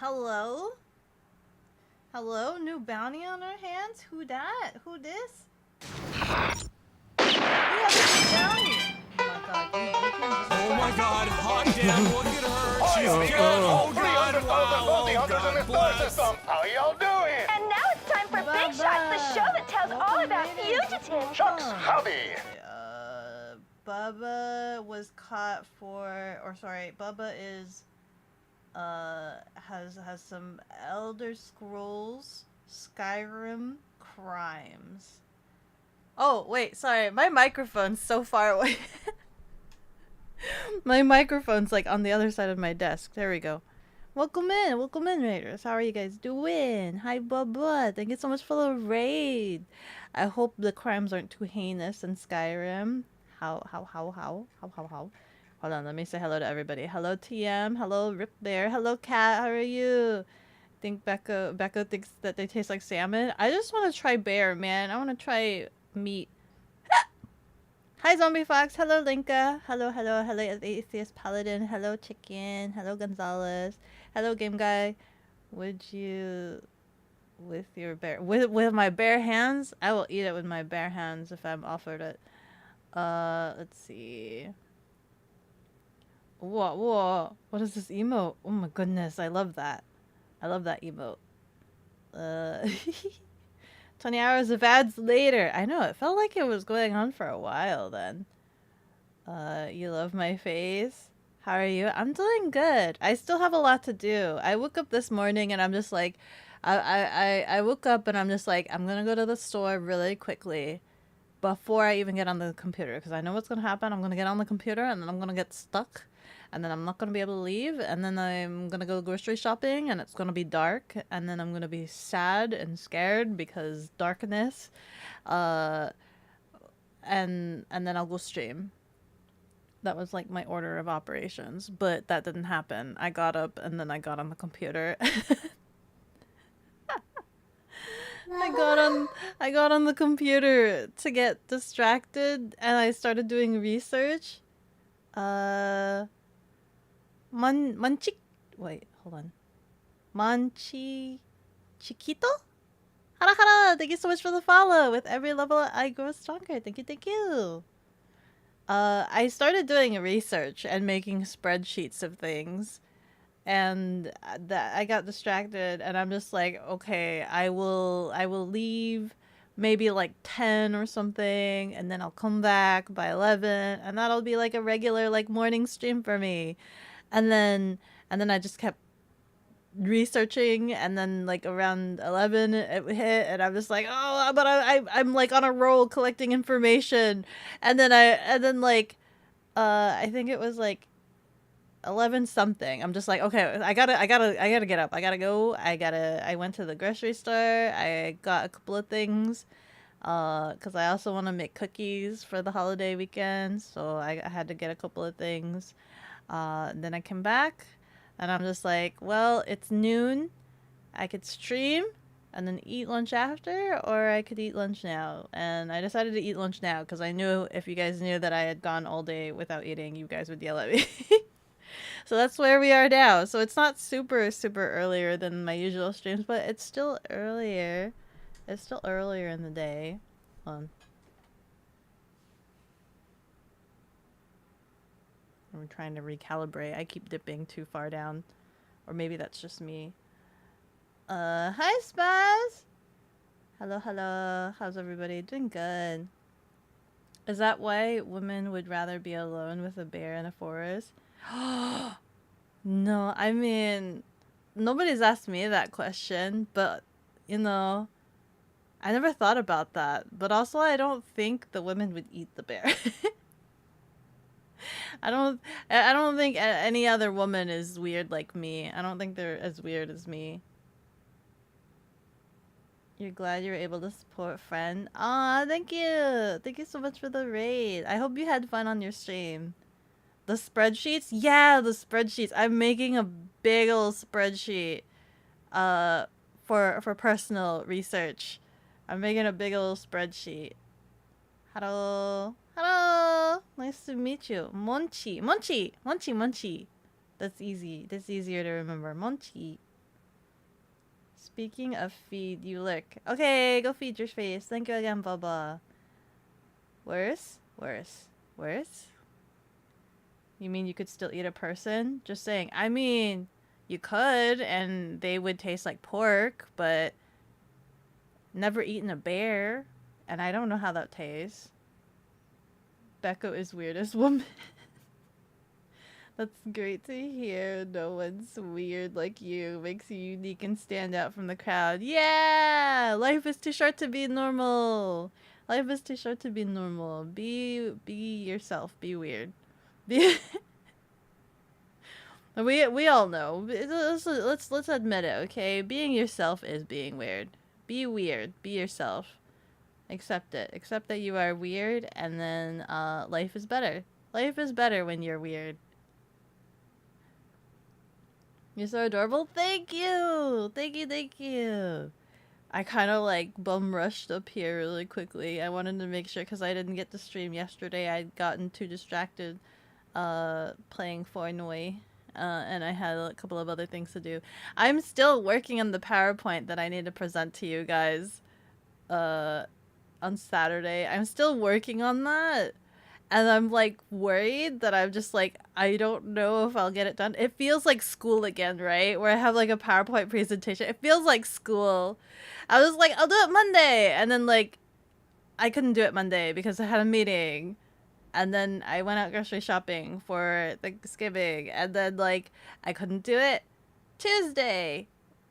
Hello? Hello? New bounty on our hands? Who that? Who this? We have a new bounty! Oh my god, you can't just... Oh my god, hot damn, look at her! She's good! Oh god, wow! Oh god, bless! How y'all doing? And now it's time for Big Shots, the show that tells all about fugitives. Chuck's hobby. Bubba was caught for... Or sorry, Bubba is... has some Elder Scrolls Skyrim crimes. Oh, wait, sorry. My microphone's so far away. My microphone's like on the other side of my desk. There we go. Welcome in, Raiders. How are you guys doing? Hi, Bubba. Thank you so much for the raid. I hope the crimes aren't too heinous in Skyrim. How? Hold on, let me say hello to everybody. Hello, TM. Hello, Rip Bear. Hello, Cat. How are you? Think Becca thinks that they taste like salmon. I just want to try bear, man. I want to try meat. Hi, Zombie Fox. Hello, Linka. Hello, Atheist Paladin. Hello, Chicken. Hello, Gonzalez. Hello, Game Guy. Would you, with your bare, with my bare hands? I will eat it with my bare hands if I'm offered it. Let's see. Whoa. What is this emote? Oh my goodness, I love that. I love that emote. 20 hours of ads later. I know, it felt like it was going on for a while then. You love my face? How are you? I'm doing good. I still have a lot to do. I woke up this morning and I'm just like, I woke up and I'm just like, I'm gonna go to the store really quickly before I even get on the computer because I know what's gonna happen. I'm gonna get on the computer and then I'm gonna get stuck. And then I'm not going to be able to leave. And then I'm going to go grocery shopping. And it's going to be dark. And then I'm going to be sad and scared because darkness. And then I'll go stream. That was like my order of operations. But that didn't happen. I got up and then I got on the computer. I got on the computer to get distracted. And I started doing research. Wait, hold on. Chiquito? Hara, thank you so much for the follow. With every level, I grow stronger. Thank you. I started doing research and making spreadsheets of things. And that I got distracted and I'm just like, okay, I will leave maybe like 10 or something. And then I'll come back by 11. And that'll be like a regular like morning stream for me. And then I just kept researching, and then like around 11 it hit, and I'm just like, oh, but I'm like on a roll collecting information, and then like I think it was like 11 something. I'm just like, okay, I gotta get up. I gotta go. I went to the grocery store. I got a couple of things. Because I also want to make cookies for the holiday weekend, so I had to get a couple of things. Then I came back and I'm just like, well, it's noon. I could stream and then eat lunch after, or I could eat lunch now. And I decided to eat lunch now because I knew if you guys knew that I had gone all day without eating, you guys would yell at me. So that's where we are now. So it's not super earlier than my usual streams, but it's still earlier. It's still earlier in the day. Hold on. I'm trying to recalibrate. I keep dipping too far down. Or maybe that's just me. Hi Spaz! Hello. How's everybody? Doing good. Is that why women would rather be alone with a bear in a forest? No, I mean, nobody's asked me that question, but, you know, I never thought about that. But also, I don't think the women would eat the bear. I don't think any other woman is weird like me. I don't think they're as weird as me. You're glad you were able to support friend. Aw, thank you. Thank you so much for the raid. I hope you had fun on your stream. The spreadsheets? Yeah, the spreadsheets. I'm making a big old spreadsheet for personal research. I'm making a big old spreadsheet. Hello. Nice to meet you. Monchi. That's easy. That's easier to remember. Monchi. Speaking of feed, you lick. Okay, go feed your face. Thank you again, Bubba. Worse? Worse. Worse? You mean you could still eat a person? Just saying. I mean, you could, and they would taste like pork, but never eaten a bear, and I don't know how that tastes. Becco is weirdest woman. That's great to hear. No one's weird like you. Makes you unique and stand out from the crowd. Yeah! Life is too short to be normal. Life is too short to be normal. Be yourself. Be weird. Be we all know. Let's admit it, okay? Being yourself is being weird. Be weird. Be yourself. Accept it. Accept that you are weird, and then life is better. Life is better when you're weird. You're so adorable. Thank you. Thank you. Thank you. I kind of like bum rushed up here really quickly. I wanted to make sure because I didn't get to stream yesterday. I'd gotten too distracted playing Fortnite. And I had a couple of other things to do. I'm still working on the PowerPoint that I need to present to you guys on Saturday. I'm still working on that. And I'm like worried that I'm just like, I don't know if I'll get it done. It feels like school again, right? Where I have like a PowerPoint presentation. It feels like school. I was like, I'll do it Monday. And then like, I couldn't do it Monday because I had a meeting. And then I went out grocery shopping for Thanksgiving. And then like, I couldn't do it Tuesday.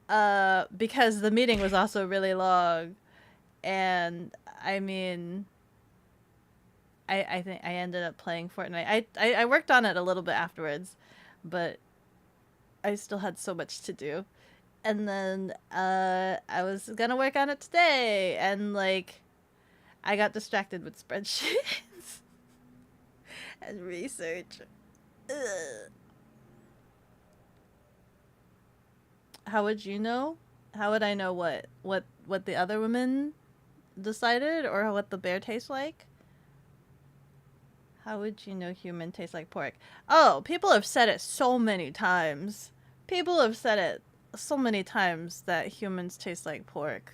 Because the meeting was also really long. And I mean, I think I ended up playing Fortnite. I worked on it a little bit afterwards, but I still had so much to do. And then I was gonna work on it today, and like I got distracted with spreadsheets and research. Ugh. How would you know? How would I know what the other women decided, or what the bear tastes like? How would you know human tastes like pork? Oh, people have said it so many times. People have said it so many times that humans taste like pork.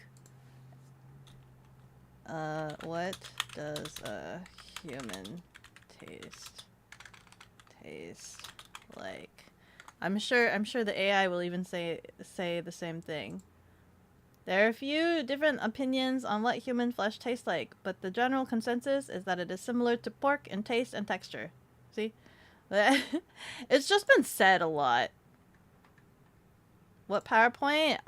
What does a human taste like? I'm sure the AI will even say the same thing. There are a few different opinions on what human flesh tastes like, but the general consensus is that it is similar to pork in taste and texture. See? It's just been said a lot. What PowerPoint?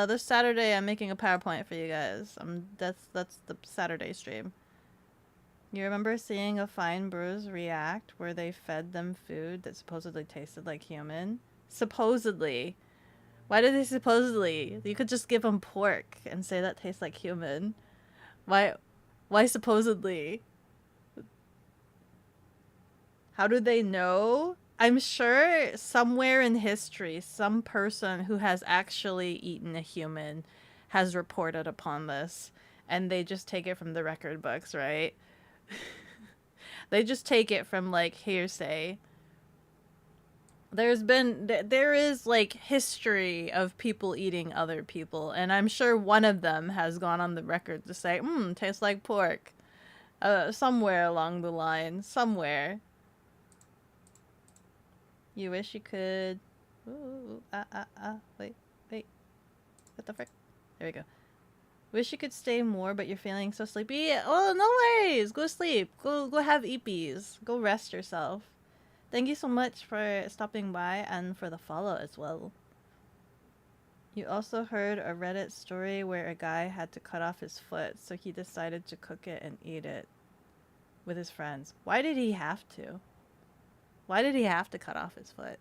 This Saturday I'm making a PowerPoint for you guys. That's the Saturday stream. You remember seeing a fine bruise react where they fed them food that supposedly tasted like human? Supposedly. Why did they supposedly? You could just give them pork and say that tastes like human. Why supposedly? How do they know? I'm sure somewhere in history, some person who has actually eaten a human has reported upon this. And they just take it from the record books, right? They just take it from, like, hearsay. There is like history of people eating other people, and I'm sure one of them has gone on the record to say, tastes like pork. Somewhere along the line. Somewhere. You wish you could... Ooh, wait. What the frick? There we go. Wish you could stay more, but you're feeling so sleepy. Oh, no worries! Go sleep. Go have eepies. Go rest yourself. Thank you so much for stopping by and for the follow as well. You also heard a Reddit story where a guy had to cut off his foot, so he decided to cook it and eat it with his friends. Why did he have to? Why did he have to cut off his foot?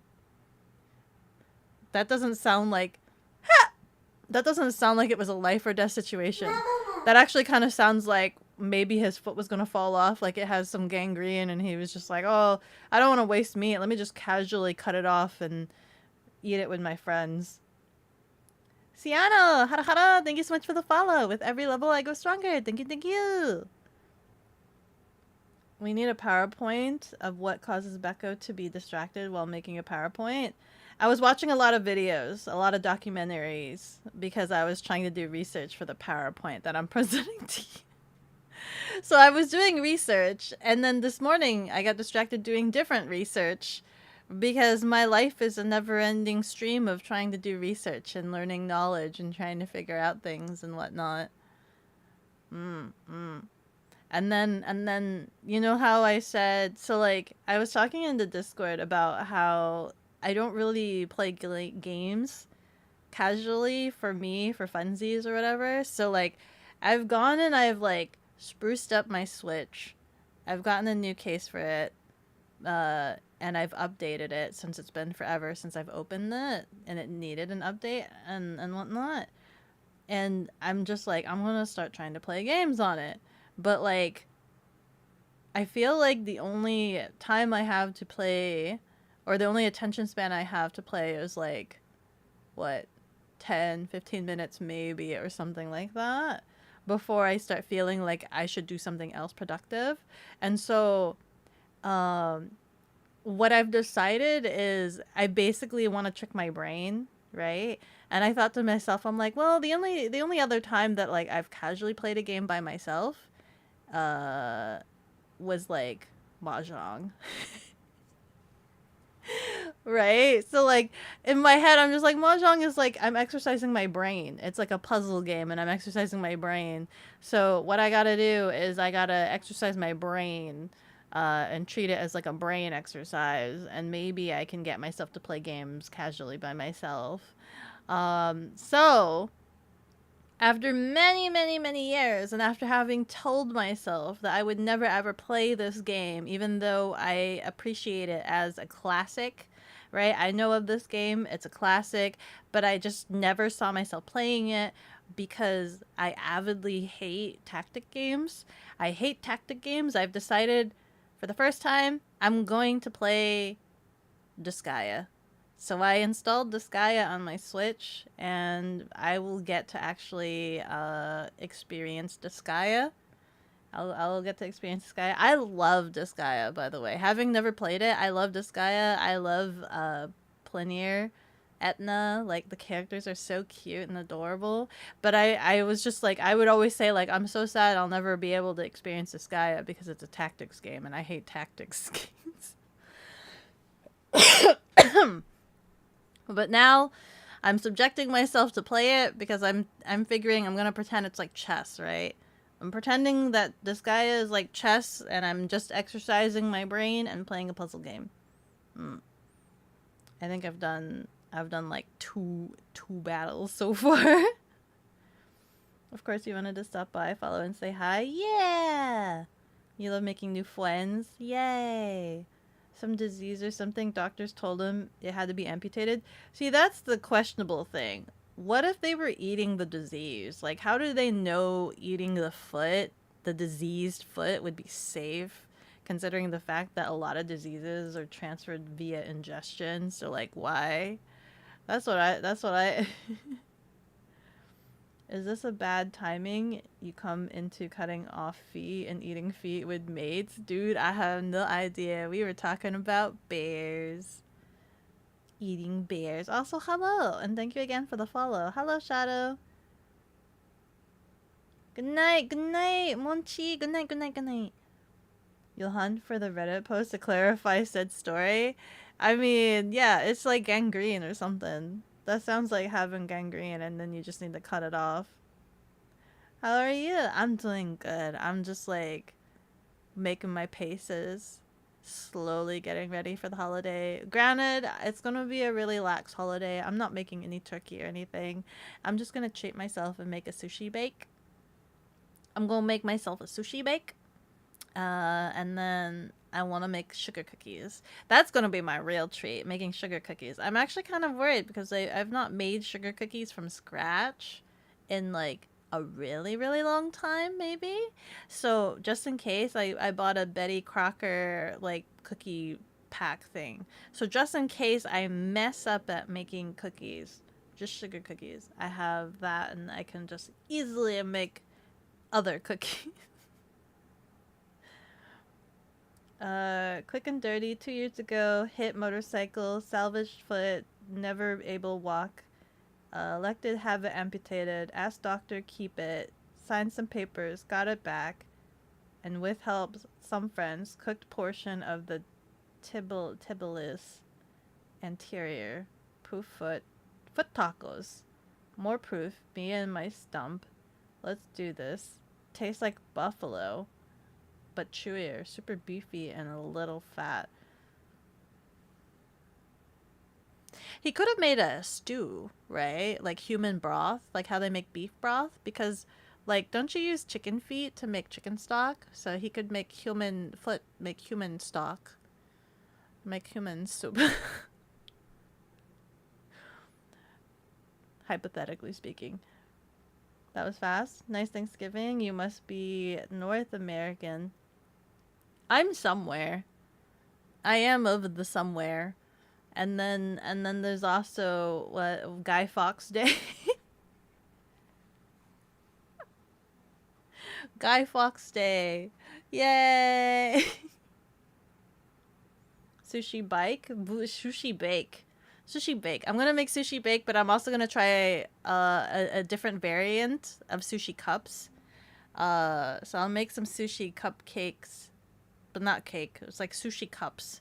That doesn't sound like... Ha! That doesn't sound like it was a life or death situation. That actually kind of sounds like maybe his foot was gonna fall off, like it has some gangrene, and he was just like, oh, I don't want to waste meat, let me just casually cut it off and eat it with my friends. Siano, hara hara, thank you so much for the follow. With every level I go stronger. Thank you, thank you. We need a PowerPoint of what causes Becco to be distracted while making a PowerPoint. I was watching a lot of videos, a lot of documentaries, because I was trying to do research for the PowerPoint that I'm presenting to you. So I was doing research, and then this morning I got distracted doing different research because my life is a never-ending stream of trying to do research and learning knowledge and trying to figure out things and whatnot. And then you know how I said, so like I was talking in the Discord about how I don't really play games casually for me for funsies or whatever. So like I've gone and I've like spruced up my Switch. I've gotten a new case for it. And I've updated it since it's been forever since I've opened it and it needed an update and whatnot. And I'm just like, I'm gonna start trying to play games on it. But like, I feel like the only time I have to play, or the only attention span I have to play is like, what, 10, 15 minutes maybe, or something like that, before I start feeling like I should do something else productive. And so, what I've decided is I basically want to trick my brain, right? And I thought to myself, I'm like, well, the only other time that like I've casually played a game by myself, was like mahjong. Right? So like in my head I'm just like mahjong is like I'm exercising my brain. It's like a puzzle game and I'm exercising my brain. So what I got to do is I got to exercise my brain and treat it as like a brain exercise, and maybe I can get myself to play games casually by myself. So after many, many, many years, and after having told myself that I would never ever play this game, even though I appreciate it as a classic, right? I know of this game, it's a classic, but I just never saw myself playing it because I avidly hate tactic games. I hate tactic games. I've decided for the first time I'm going to play Disgaea. So I installed Disgaea on my Switch, and I will get to actually experience Disgaea. I'll get to experience Disgaea. I love Disgaea, by the way. Having never played it, I love Disgaea. I love Plenier, Etna. Like, the characters are so cute and adorable. But I was just like, I would always say, like, I'm so sad I'll never be able to experience Disgaea because it's a tactics game, and I hate tactics games. But now I'm subjecting myself to play it because I'm figuring I'm gonna pretend it's like chess, right? I'm pretending that this guy is like chess and I'm just exercising my brain and playing a puzzle game. I think I've done like two battles so far. Of course you wanted to stop by, follow and say hi. Yeah! You love making new friends. Yay! Some disease or something, doctors told him it had to be amputated. See, that's the questionable thing. What if they were eating the disease? Like, how do they know eating the foot, the diseased foot, would be safe, considering the fact that a lot of diseases are transferred via ingestion? So, like, why? That's what I Is this a bad timing? You come into cutting off feet and eating feet with mates? Dude, I have no idea. We were talking about bears. Eating bears. Also, hello. And thank you again for the follow. Hello, Shadow. Good night. Good night, Monchi. Good night, good night, good night. You'll hunt for the Reddit post to clarify said story? I mean, yeah, it's like gangrene or something. That sounds like having gangrene and then you just need to cut it off. How are you? I'm doing good. I'm just like making my paces. Slowly getting ready for the holiday. Granted, it's gonna be a really lax holiday. I'm not making any turkey or anything. I'm just gonna treat myself and make a sushi bake. I'm gonna make myself a sushi bake. And then I want to make sugar cookies. That's going to be my real treat, making sugar cookies. I'm actually kind of worried because I've not made sugar cookies from scratch in like a really, really long time, maybe. So just in case, I bought a Betty Crocker like cookie pack thing. So just in case I mess up at making cookies, just sugar cookies, I have that and I can just easily make other cookies. Quick and dirty, 2 years ago, hit motorcycle, salvaged foot, never able walk. Elected have it amputated. Asked doctor keep it. Signed some papers. Got it back. And with help, some friends cooked portion of the tibialis anterior. Proof foot tacos. More proof. Me and my stump. Let's do this. Tastes like buffalo, but chewier, super beefy, and a little fat. He could have made a stew, right? Like human broth, like how they make beef broth, because like don't you use chicken feet to make chicken stock? So he could make human foot, make human stock, make human soup. Hypothetically speaking. That was fast. Nice Thanksgiving. You must be North American. I'm somewhere. I am of the somewhere. And then there's also what, Guy Fawkes Day. Guy Fawkes Day. Yay. Sushi sushi bake. Sushi bake. I'm gonna make sushi bake, but I'm also gonna try a different variant of sushi cups. So I'll make some sushi cupcakes, but not cake. It's like sushi cups.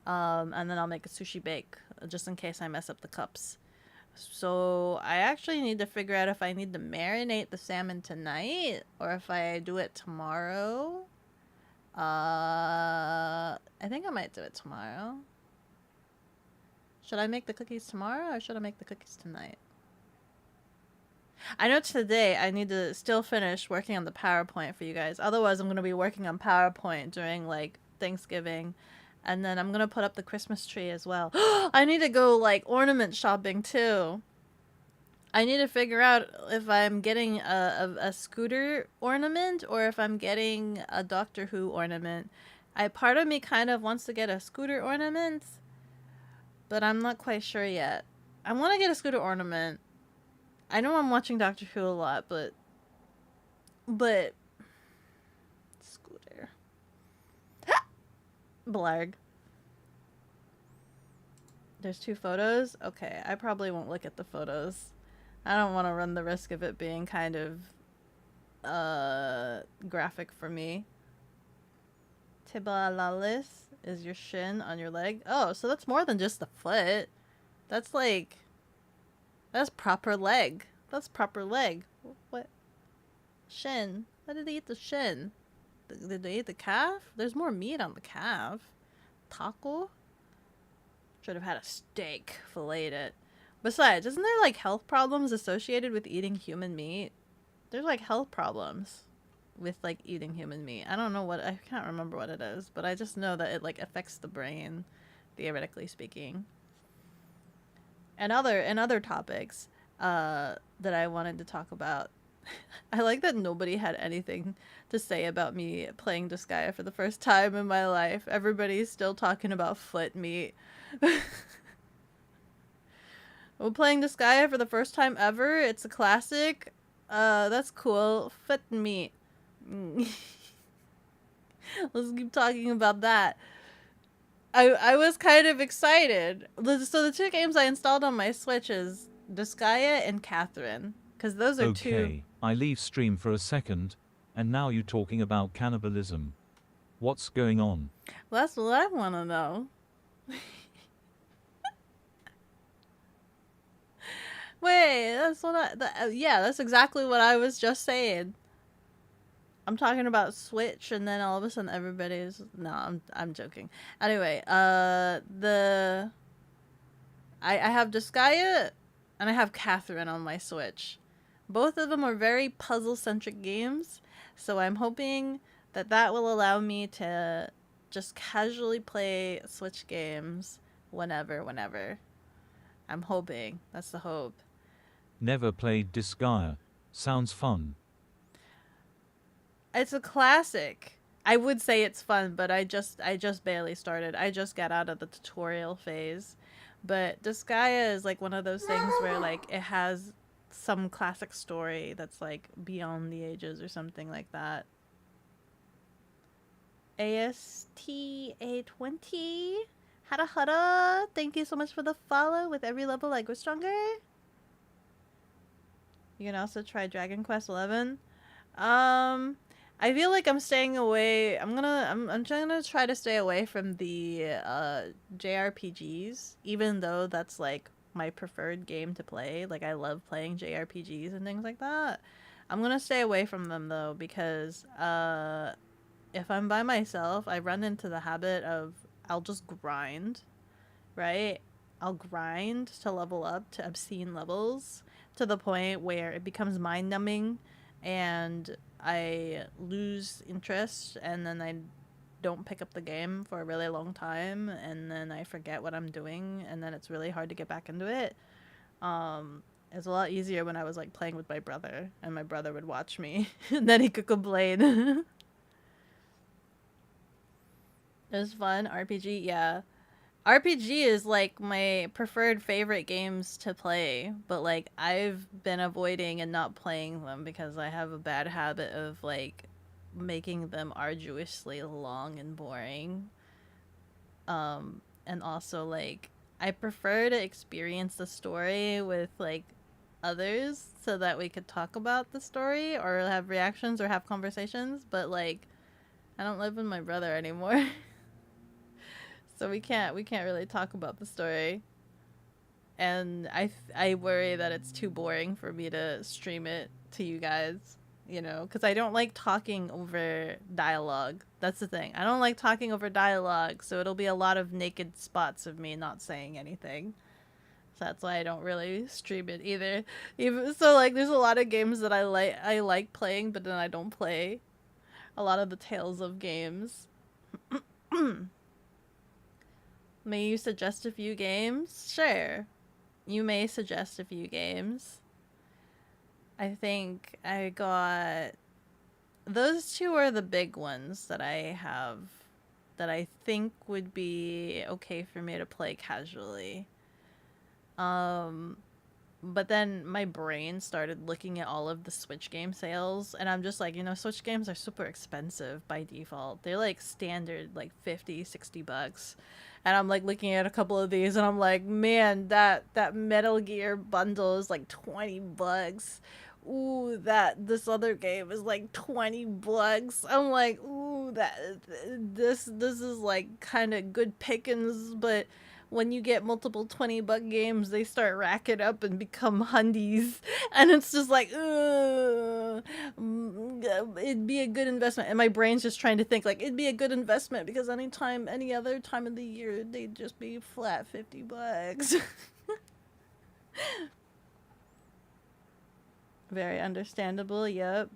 And then I'll make a sushi bake just in case I mess up the cups. So I actually need to figure out if I need to marinate the salmon tonight or if I do it tomorrow. I think I might do it tomorrow. Should I make the cookies tomorrow or should I make the cookies tonight? I know today I need to still finish working on the PowerPoint for you guys. Otherwise, I'm going to be working on PowerPoint during, like, Thanksgiving. And then I'm going to put up the Christmas tree as well. I need to go, like, ornament shopping, too. I need to figure out if I'm getting a scooter ornament or if I'm getting a Doctor Who ornament. Part of me kind of wants to get a scooter ornament, but I'm not quite sure yet. I want to get a scooter ornament. I know I'm watching Doctor Who a lot, but scooter. Blarg. There's 2 photos? Okay, I probably won't look at the photos. I don't want to run the risk of it being kind of graphic for me. Tibialis is your shin on your leg. Oh, so that's more than just the foot. That's like, that's proper leg. That's proper leg. What? Shin. How did they eat the shin? Did they eat the calf? There's more meat on the calf. Taco? Should have had a steak. Filleted it. Besides, isn't there like health problems associated with eating human meat? There's like health problems with like eating human meat. I don't know what, I can't remember what it is, but I just know that it like affects the brain, theoretically speaking. And other topics that I wanted to talk about. I like that nobody had anything to say about me playing Disgaea for the first time in my life. Everybody's still talking about foot meat. We're playing Disgaea for the first time ever. It's a classic. That's cool. Foot meat. Let's keep talking about that. I was kind of excited. So the 2 games I installed on my Switch is Disgaea and Catherine. Because those are 2... Okay, I leave stream for a second, and now you talking about cannibalism. What's going on? Well, that's what I want to know. Wait, that's what yeah, that's exactly what I was just saying. I'm talking about Switch, and then all of a sudden everybody's... No, I'm joking. Anyway, I have Disgaea, and I have Catherine on my Switch. Both of them are very puzzle-centric games, so I'm hoping that will allow me to just casually play Switch games whenever. I'm hoping. That's the hope. Never played Disgaea. Sounds fun. It's a classic. I would say it's fun, but I just barely started. I just got out of the tutorial phase. But Disgaea is like one of those things where like it has some classic story that's like beyond the ages or something like that. ASTA20 Hara Hara, thank you so much for the follow. With every level, I go stronger. You can also try Dragon Quest 11. I feel like I'm staying away. I'm trying to try to stay away from the JRPGs, even though that's like my preferred game to play. Like I love playing JRPGs and things like that. I'm gonna stay away from them though because if I'm by myself, I run into the habit of I'll just grind, right? I'll grind to level up to obscene levels to the point where it becomes mind numbing and I lose interest and then I don't pick up the game for a really long time and then I forget what I'm doing and then it's really hard to get back into it. It's a lot easier when I was like playing with my brother and my brother would watch me and then he could complain. It was fun. RPG, yeah. RPG is like my preferred favorite games to play, but like I've been avoiding and not playing them because I have a bad habit of like making them arduously long and boring. And also like I prefer to experience the story with like others so that we could talk about the story or have reactions or have conversations, but like I don't live with my brother anymore. So we can't really talk about the story. And I worry that it's too boring for me to stream it to you guys, you know, cuz I don't like talking over dialogue. That's the thing. I don't like talking over dialogue, so it'll be a lot of naked spots of me not saying anything. So that's why I don't really stream it either. Even so like there's a lot of games that I like playing but then I don't play. A lot of the Tales of games. May you suggest a few games? Sure. You may suggest a few games. I think I got... Those two are the big ones that I have that I think would be okay for me to play casually. But then my brain started looking at all of the Switch game sales, and I'm just like, you know, Switch games are super expensive by default. They're like standard, like 50, 60 bucks. And I'm like looking at a couple of these, and I'm like, man, that Metal Gear bundle is like 20 bucks. Ooh, this other game is like 20 bucks. I'm like, ooh, this is like kind of good pickings, but when you get multiple 20-buck games, they start racking up and become hundies. And it's just like, it'd be a good investment. And my brain's just trying to think, like, it'd be a good investment because any other time of the year, they'd just be flat 50 bucks. Very understandable, yep.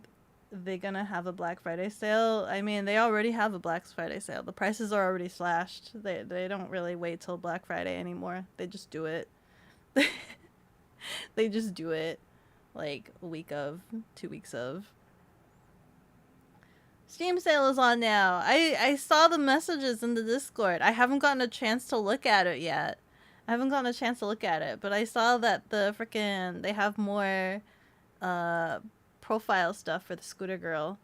They're gonna have a Black Friday sale. I mean, they already have a Black Friday sale. The prices are already slashed. They don't really wait till Black Friday anymore. They just do it. They just do it like a week of, 2 weeks of. Steam sale is on now. I saw the messages in the Discord. I haven't gotten a chance to look at it yet. But I saw that the frickin' they have more profile stuff for the Scooter Girl,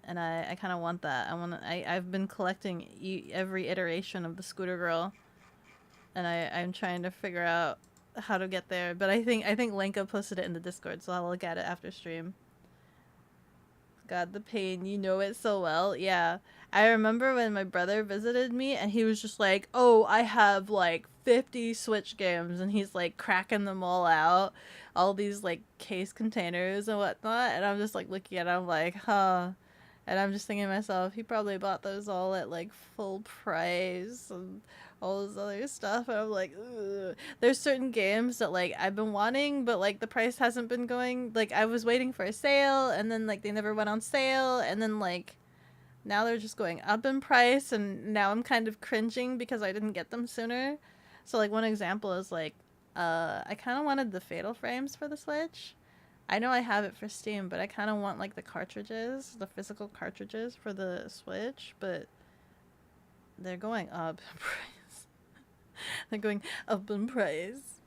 and I kind of want that. I've been collecting every iteration of the Scooter Girl, and I'm trying to figure out how to get there. But I think Lenka posted it in the Discord, so I'll look at it after stream. God, the pain, you know it so well. Yeah, I remember when my brother visited me, and he was just like, "Oh, I have like 50 Switch games," and he's like cracking them all out, all these like case containers and whatnot, and I'm just like looking at it, I'm like, huh. And I'm just thinking to myself, he probably bought those all at like full price and all this other stuff, and I'm like, ugh. There's certain games that like I've been wanting, but like the price hasn't been going, like I was waiting for a sale, and then like they never went on sale, and then like now they're just going up in price, and now I'm kind of cringing because I didn't get them sooner. So like one example is like, I kind of wanted the Fatal Frames for the Switch. I know I have it for Steam, but I kind of want like the cartridges, the physical cartridges for the Switch, but they're going up in price. They're going up in price.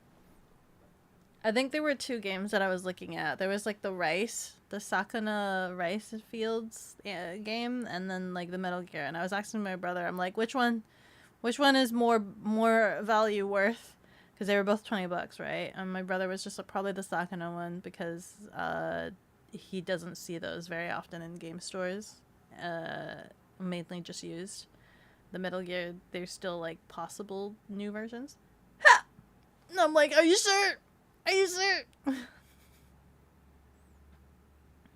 I think there were 2 games that I was looking at. There was like the Sakuna Rice Fields game, and then like the Metal Gear. And I was asking my brother, I'm like, which one Which one is more value worth? Because they were both $20, right? And my brother was just probably the Sakana one because he doesn't see those very often in game stores. Mainly just used. The Metal Gear, there's still like possible new versions. Ha! And I'm like, are you sure? Are you sure?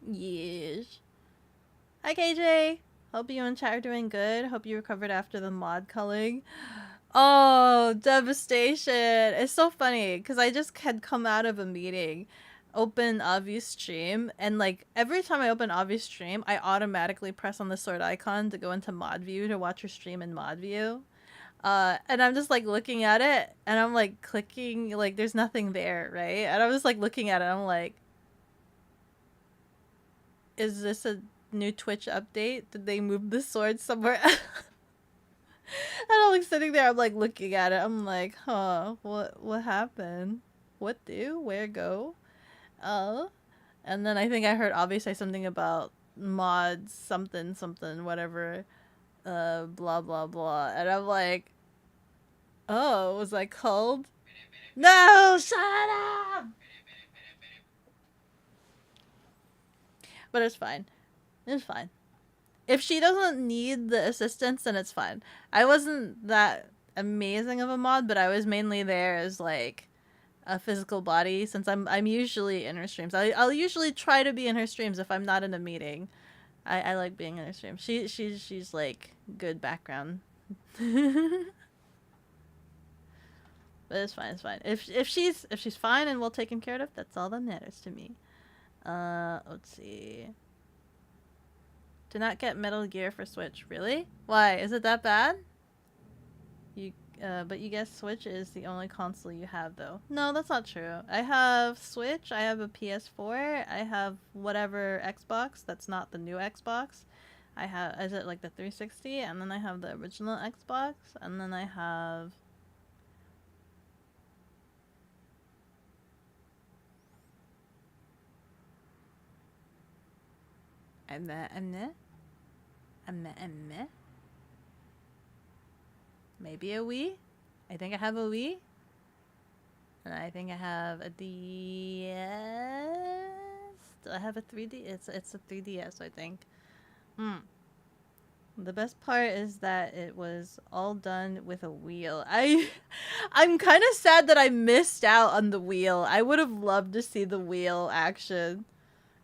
Yes. Hi KJ. Hope you and chat are doing good. Hope you recovered after the mod culling. Oh, devastation. It's so funny because I just had come out of a meeting, open Avi's stream, and like every time I open Avi's stream, I automatically press on the sword icon to go into mod view to watch her stream in mod view. And I'm just like looking at it and I'm like clicking, like there's nothing there, right? And I was like looking at it, I'm like, is this a new Twitch update? Did they move the sword somewhere else? And I'm like sitting there, I'm like looking at it, I'm like, huh, what happened? What do? Where go? Oh. And then I think I heard Avi say something about mods, something, whatever, blah, blah, blah. And I'm like, oh, was I called? No, shut up! But it's fine. It's fine. If she doesn't need the assistance, then it's fine. I wasn't that amazing of a mod, but I was mainly there as like a physical body since I'm usually in her streams. I'll usually try to be in her streams if I'm not in a meeting. I like being in her stream. She's like good background. But it's fine, it's fine. If she's fine and well taken care of, that's all that matters to me. Let's see. Do not get Metal Gear for Switch. Really? Why? Is it that bad? But you guess Switch is the only console you have, though. No, that's not true. I have Switch, I have a PS4, I have whatever Xbox that's not the new Xbox. I have, is it like the 360? And then I have the original Xbox, and then I have... I'm maybe a Wii? I think I have a Wii. And I think I have a DS. Do I have a 3D? It's a 3DS, I think. The best part is that it was all done with a wheel. I'm kind of sad that I missed out on the wheel. I would have loved to see the wheel action.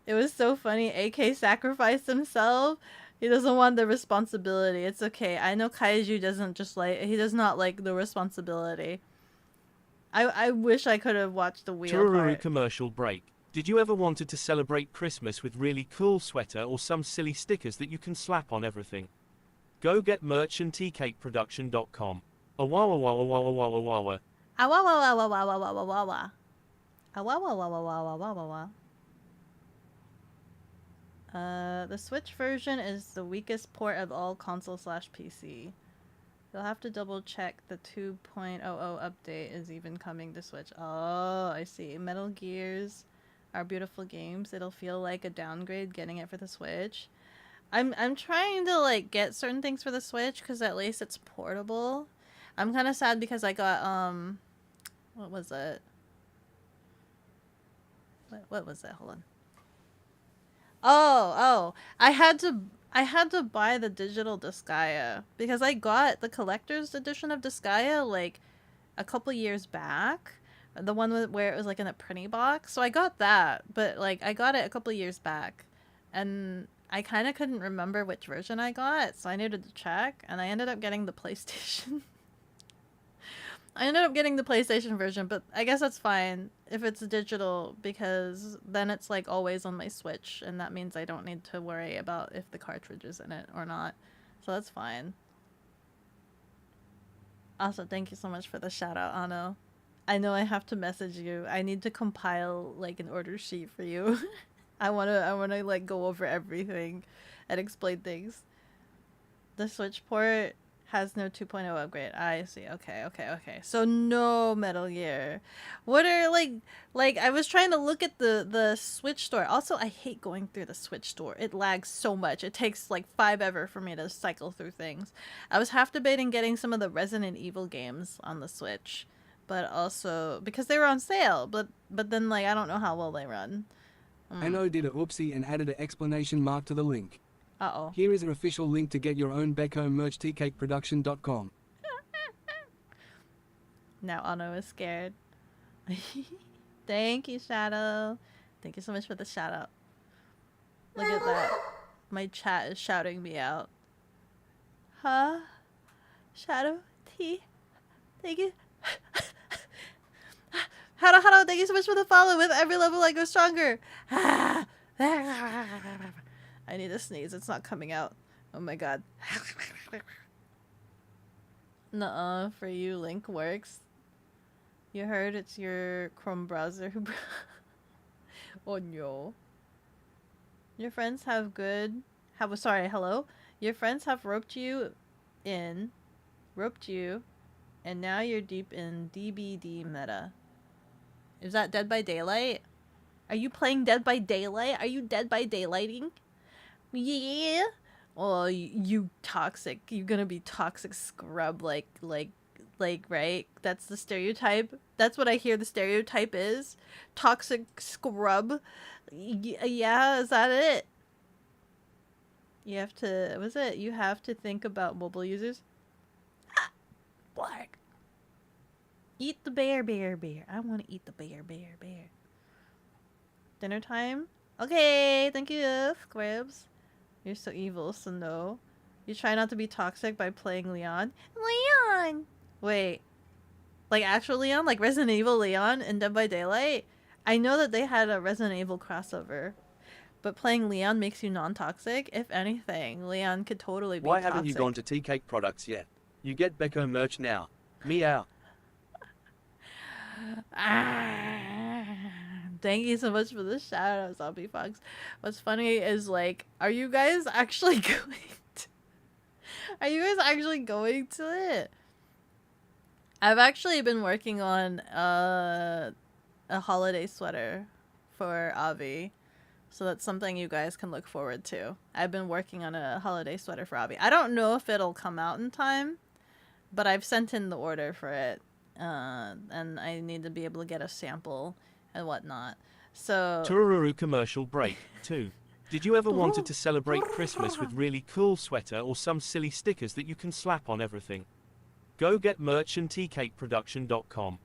It was so funny. AK sacrificed himself. He doesn't want the responsibility. It's okay. I know Kaiju doesn't just like... He does not like the responsibility. I wish I could have watched the wheel Tururu part. commercial break. Did you ever wanted to celebrate Christmas with really cool sweater or some silly stickers that you can slap on everything? Go get merch and tcakeproduction.com. Awawa wawa wawa wawa wawa. Awawa wawa wawa wawa wawa. Awawa wawa wawa wawa wawa. The Switch version is the weakest port of all console/PC. You'll have to double check the 2.00 update is even coming to Switch. Oh, I see. Metal Gears are beautiful games. It'll feel like a downgrade getting it for the Switch. I'm trying to like get certain things for the Switch because at least it's portable. I'm kind of sad because I got what was it? What was it? Hold on. Oh, I had to buy the digital Disgaea because I got the collector's edition of Disgaea like a couple years back. The one where it was like in a printy box. So I got that, but like I got it a couple years back. And I kind of couldn't remember which version I got, so I needed to check, and I ended up getting the PlayStation. I ended up getting the PlayStation version, but I guess that's fine if it's digital, because then it's like always on my Switch, and that means I don't need to worry about if the cartridge is in it or not. So that's fine. Also, thank you so much for the shout out, Ano. I know I have to message you. I need to compile like an order sheet for you. I wanna like go over everything and explain things. The Switch port Has no 2.0 upgrade. I see. Okay. So no Metal Gear. What are like I was trying to look at the Switch store. Also, I hate going through the Switch store. It lags so much. It takes like 5 ever for me to cycle through things. I was half debating getting some of the Resident Evil games on the Switch, but also because they were on sale, but then like I don't know how well they run. Ano did a oopsie and added an explanation mark to the link. Uh-oh. Here is an official link to get your own Beko merch tcakeproduction.com. Now Ano is scared. Thank you, Shadow. Thank you so much for the shout out. Look at that. My chat is shouting me out. Huh? Shadow T. Thank you. Hado, thank you so much for the follow. With every level I go stronger. I need to sneeze. It's not coming out. Oh my god. Nuh-uh. For you, Link works. You heard it's your Chrome browser who... Oh no. Your friends have good... hello? Your friends have roped you, and now you're deep in DBD meta. Is that Dead by Daylight? Are you playing Dead by Daylight? Are you Dead by Daylighting? Yeah. Well, you toxic. You're gonna be toxic scrub like, right? That's the stereotype. That's what I hear the stereotype is. Toxic scrub. Yeah, is that it? You have to, you have to think about mobile users. Ah, black. Eat the bear. I want to eat the bear. Dinner time? Okay, thank you, Squibs. You're so evil, so no. You try not to be toxic by playing Leon. Leon! Wait. Like actual Leon? Like Resident Evil Leon in Dead by Daylight? I know that they had a Resident Evil crossover. But playing Leon makes you non-toxic? If anything, Leon could totally be Why toxic. haven't you gone to Tea Cake Products yet? You get Beko merch now. Meow. Thank you so much for the shout out, Zombie Fox. What's funny is like, are you guys actually going to it? I've actually been working on a holiday sweater for Avi. So that's something you guys can look forward to. I've been working on a holiday sweater for Avi. I don't know if it'll come out in time, but I've sent in the order for it. And I need to be able to get a sample and whatnot. So Turururu commercial break 2. Did you ever wanted to celebrate Christmas with really cool sweater or some silly stickers that you can slap on everything? Go get merch and tcakeproduction.com.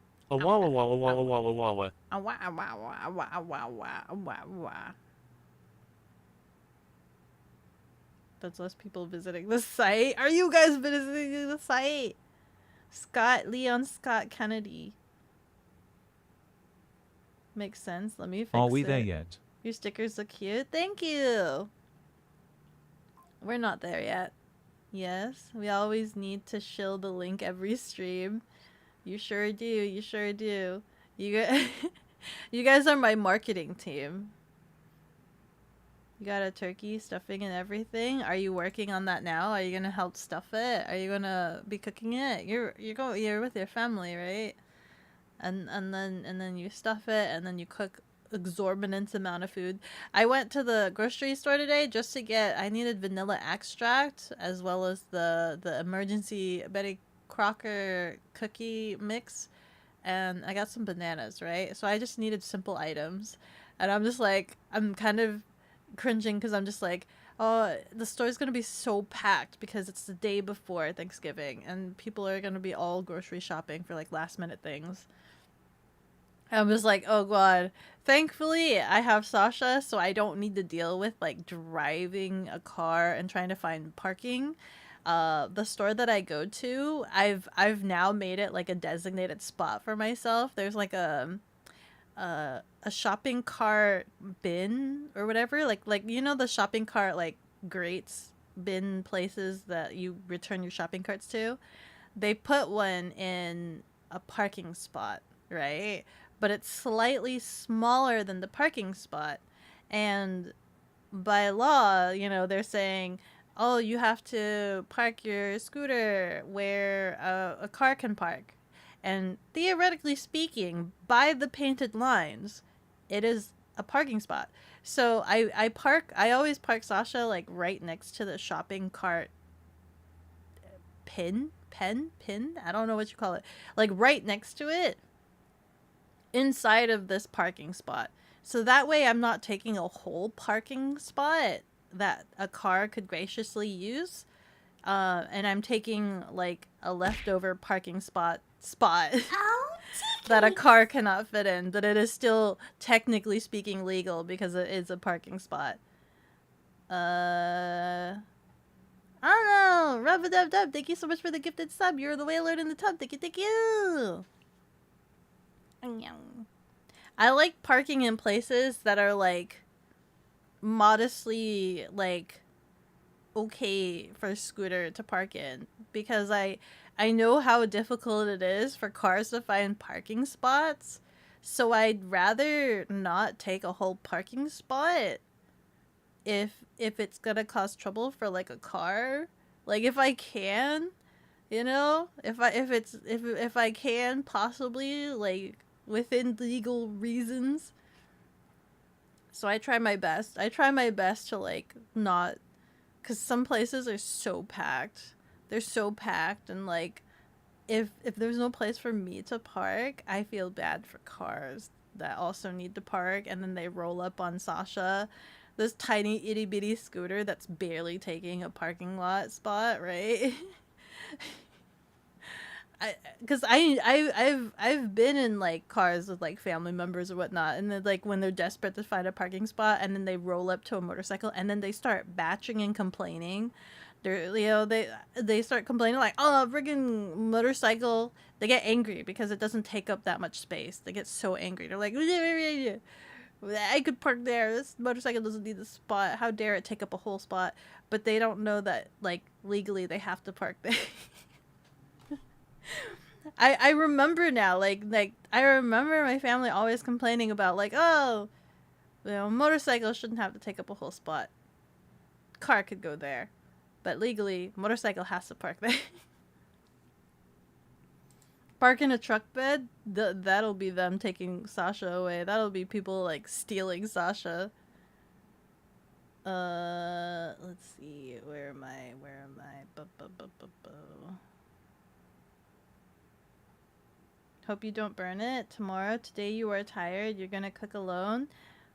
That's less people visiting the site. Are you guys visiting the site? Leon Scott Kennedy. Makes sense. Let me fix it. Are we there yet? Your stickers look cute. Thank you. We're not there yet. Yes, we always need to shill the link every stream. You sure do. You sure do. You guys are my marketing team. You got a turkey, stuffing, and everything. Are you working on that now? Are you gonna help stuff it? Are you gonna be cooking it? You're with your family, right? And then you stuff it, and then you cook exorbitant amount of food. I went to the grocery store today just to get. I needed vanilla extract as well as the emergency Betty Crocker cookie mix, and I got some bananas, right? So I just needed simple items, and I'm just like, I'm kind of cringing because I'm just like, oh, the store's gonna be so packed because it's the day before Thanksgiving and people are gonna be all grocery shopping for like last minute things. I'm just like, oh god. Thankfully I have Sasha, so I don't need to deal with like driving a car and trying to find parking. The store that I go to, I've now made it like a designated spot for myself. There's like a shopping cart bin or whatever, like you know the shopping cart like grates bin places that you return your shopping carts to. They put one in a parking spot, right? But it's slightly smaller than the parking spot, and by law, you know, they're saying oh, you have to park your scooter where a car can park. And theoretically speaking, by the painted lines, it is a parking spot. So I always park Sasha like right next to the shopping cart pin? I don't know what you call it. Like right next to it inside of this parking spot. So that way I'm not taking a whole parking spot that a car could graciously use. And I'm taking like a leftover parking spot that a car cannot fit in, but it is still technically speaking legal because it is a parking spot. I don't know. Rub-a-dub-dub. Thank you so much for the gifted sub. You're the whale in the tub. Thank you, thank you. I like parking in places that are like modestly like okay for a scooter to park in, because I know how difficult it is for cars to find parking spots. So I'd rather not take a whole parking spot if it's gonna cause trouble for like a car. Like if I can, you know, if I can possibly like within legal reasons. So I try my best. I try my best to like not, because some places are so packed. They're so packed, and like if there's no place for me to park, I feel bad for cars that also need to park, and then they roll up on Sasha, this tiny itty bitty scooter that's barely taking a parking lot spot, right? Because I've been in like cars with like family members or whatnot, and then like when they're desperate to find a parking spot, and then they roll up to a motorcycle, and then they start batching and complaining. They're, you know, they start complaining like, oh, friggin' motorcycle. They get angry because it doesn't take up that much space. They get so angry. They're like, I could park there. This motorcycle doesn't need the spot. How dare it take up a whole spot? But they don't know that like legally they have to park there. I remember now, like I remember my family always complaining about like, oh, you know, motorcycle shouldn't have to take up a whole spot. Car could go there, but legally, motorcycle has to park there. Park in a truck bed, that'll be them taking Sasha away. That'll be people like stealing Sasha. Let's see, where am I? Hope you don't burn it. Tomorrow, today you are tired. You're gonna cook alone.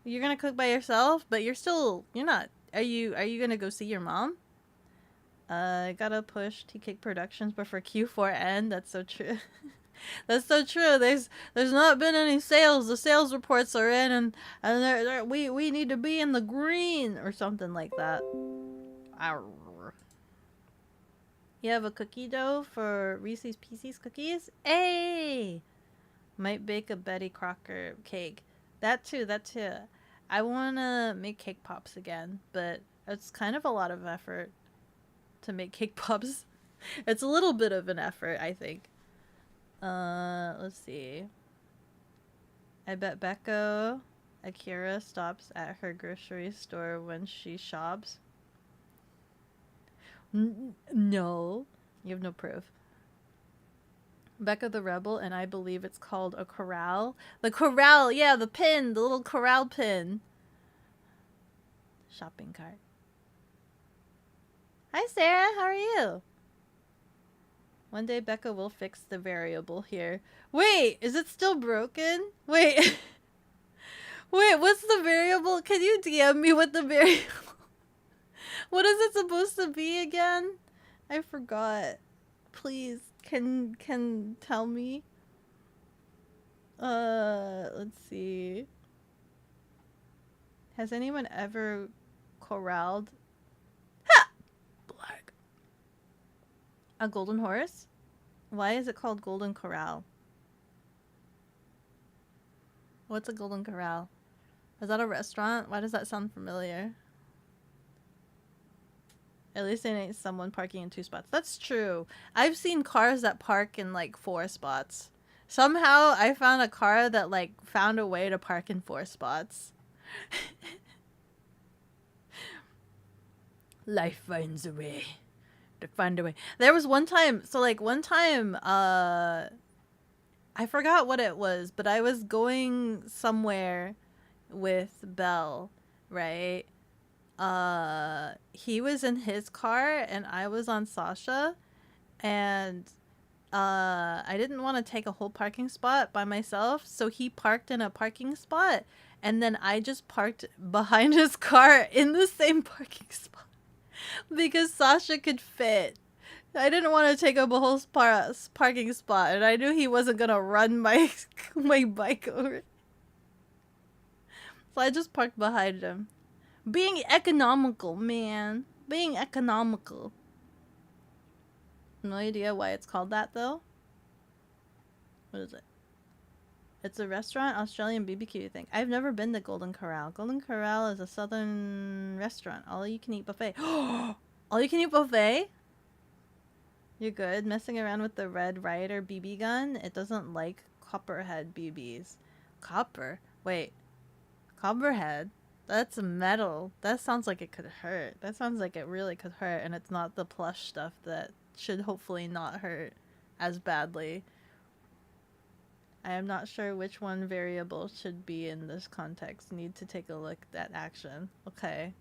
You're gonna cook by yourself, but you're not. Are you gonna go see your mom? Gotta push T-Cake Productions, but for Q4N, that's so true. That's so true. There's not been any sales. The sales reports are in, and we need to be in the green or something like that. Arr. You have a cookie dough for Reese's Pieces cookies? Hey! Might bake a Betty Crocker cake. That too. I wanna make cake pops again, but it's kind of a lot of effort to make cake pops. It's a little bit of an effort, I think. Let's see. I bet Beko Akira stops at her grocery store when she shops. No. You have no proof. Becca the Rebel, and I believe it's called a corral. The corral, yeah, the pin, the little corral pin. Shopping cart. Hi, Sarah, how are you? One day Becca will fix the variable here. Wait, is it still broken? Wait. Wait, what's the variable? Can you DM me what the variable... What is it supposed to be again? I forgot. Please, can tell me? Let's see. Has anyone ever corralled? Ha! Black. A golden horse? Why is it called Golden Corral? What's a Golden Corral? Is that a restaurant? Why does that sound familiar? At least it ain't someone parking in 2 spots. That's true. I've seen cars that park in like 4 spots. Somehow I found a car that like found a way to park in 4 spots. Life finds a way. To find a way. There was one time, I forgot what it was, but I was going somewhere with Belle, right? He was in his car and I was on Sasha, and I didn't want to take a whole parking spot by myself, so he parked in a parking spot, and then I just parked behind his car in the same parking spot because Sasha could fit. I didn't want to take up a whole parking spot, and I knew he wasn't gonna run my my bike over. So I just parked behind him. Being economical, man. Being economical. No idea why it's called that, though. What is it? It's a restaurant, Australian BBQ thing. I've never been to Golden Corral. Golden Corral is a southern restaurant. All-you-can-eat buffet. All-you-can-eat buffet? You're good. Messing around with the Red Ryder BB gun? It doesn't like copperhead BBs. Copper? Wait. Copperhead? That's metal. That sounds like it could hurt. That sounds like it really could hurt, and it's not the plush stuff that should hopefully not hurt as badly. I am not sure which one variable should be in this context. Need to take a look at action. Okay.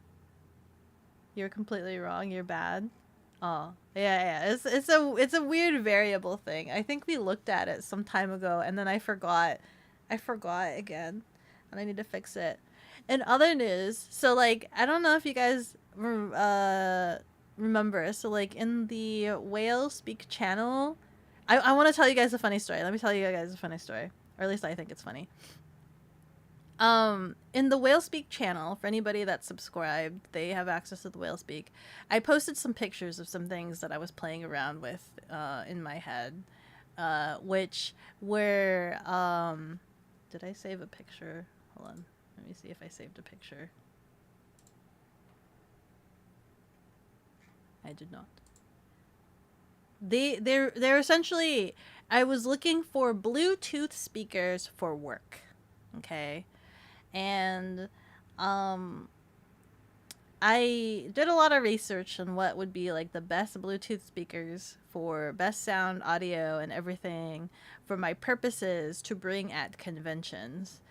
You're completely wrong. You're bad. Oh, yeah. It's a weird variable thing. I think we looked at it some time ago, and then I forgot. I forgot again, and I need to fix it. In other news, so like I don't know if you guys remember. So like in the Whale Speak channel, I want to tell you guys a funny story. Let me tell you guys a funny story, or at least I think it's funny. In the Whale Speak channel, for anybody that's subscribed, they have access to the Whale Speak. I posted some pictures of some things that I was playing around with in my head, which were did I save a picture? Hold on, let me see if I saved a picture. I did not. They're essentially, I was looking for Bluetooth speakers for work. Okay. And I did a lot of research on what would be like the best Bluetooth speakers for best sound, audio, and everything for my purposes to bring at conventions.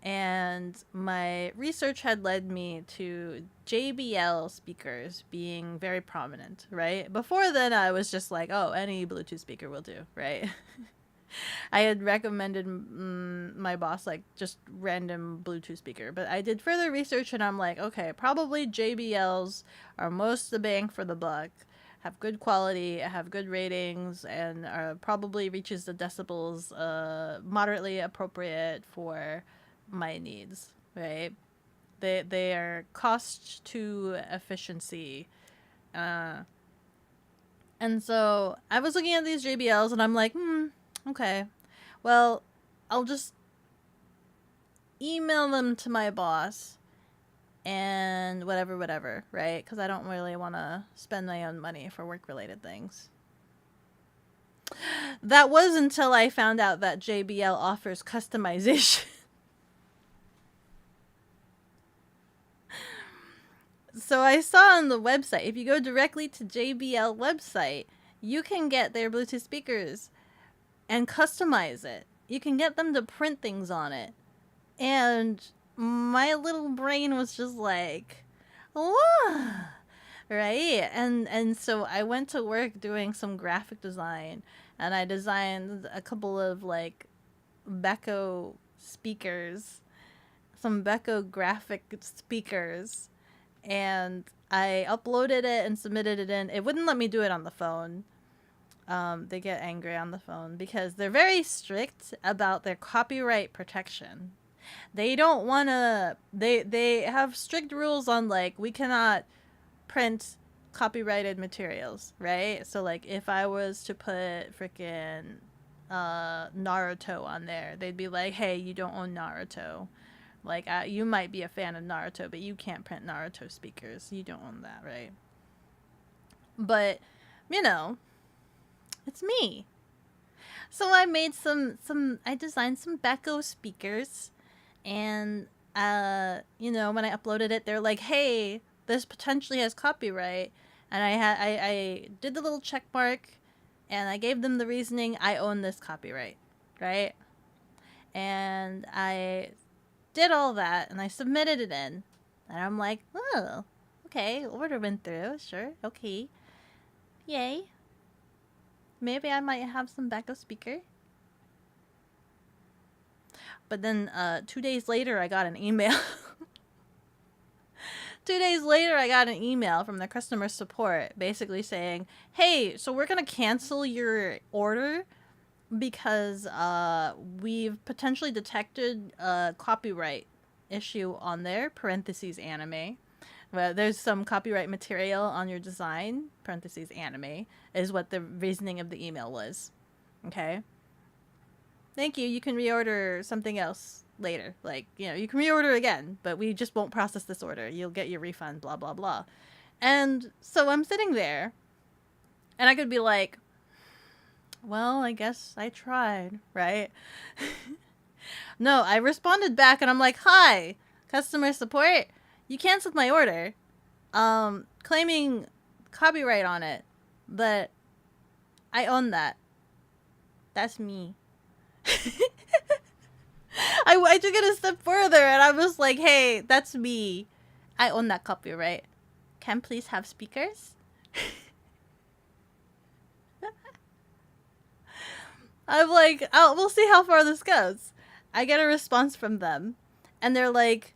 And my research had led me to JBL speakers being very prominent, right? Before then, I was just like, oh, any Bluetooth speaker will do, right? I had recommended my boss like just random Bluetooth speaker, but I did further research and I'm like, okay, probably JBLs are most the bang for the buck, have good quality, have good ratings, and are probably reaches the decibels moderately appropriate for my needs, right? They are cost to efficiency. And so I was looking at these JBLs and I'm like, okay, well, I'll just email them to my boss and whatever, right? Because I don't really want to spend my own money for work-related things. That was until I found out that JBL offers customization. So I saw on the website, if you go directly to JBL website, you can get their Bluetooth speakers and customize it. You can get them to print things on it. And my little brain was just like, what? Right? And so I went to work doing some graphic design, and I designed a couple of like Beko speakers, some Beko graphic speakers, and I uploaded it and submitted it in. It wouldn't let me do it on the phone. They get angry on the phone because they're very strict about their copyright protection. They don't want to, they have strict rules on like, we cannot print copyrighted materials, right? So like if I was to put freaking Naruto on there, they'd be like, hey, you don't own Naruto. Like, you might be a fan of Naruto, but you can't print Naruto speakers. You don't own that, right? But, you know, it's me. So I made I designed some Beko speakers. And, you know, when I uploaded it, they're like, hey, this potentially has copyright. And I did the little check mark, and I gave them the reasoning, I own this copyright, right? And I did all that, and I submitted it in. And I'm like, oh, okay, order went through, sure, okay. Yay. Maybe I might have some backup speaker. But then 2 days later, I got an email. 2 days later, I got an email from the customer support basically saying, hey, so we're going to cancel your order because we've potentially detected a copyright issue on there, parentheses anime. Well, there's some copyright material on your design, parentheses anime, is what the reasoning of the email was. Okay? Thank you. You can reorder something else later. Like, you know, you can reorder again, but we just won't process this order. You'll get your refund, blah, blah, blah. And so I'm sitting there, and I could be like, well, I guess I tried, right? No, I responded back, and I'm like, hi, customer support. You canceled my order, claiming copyright on it, but I own that. That's me. I took it a step further, and I was like, hey, that's me. I own that copyright. Can please have speakers? I'm like, oh, we'll see how far this goes. I get a response from them, and they're like,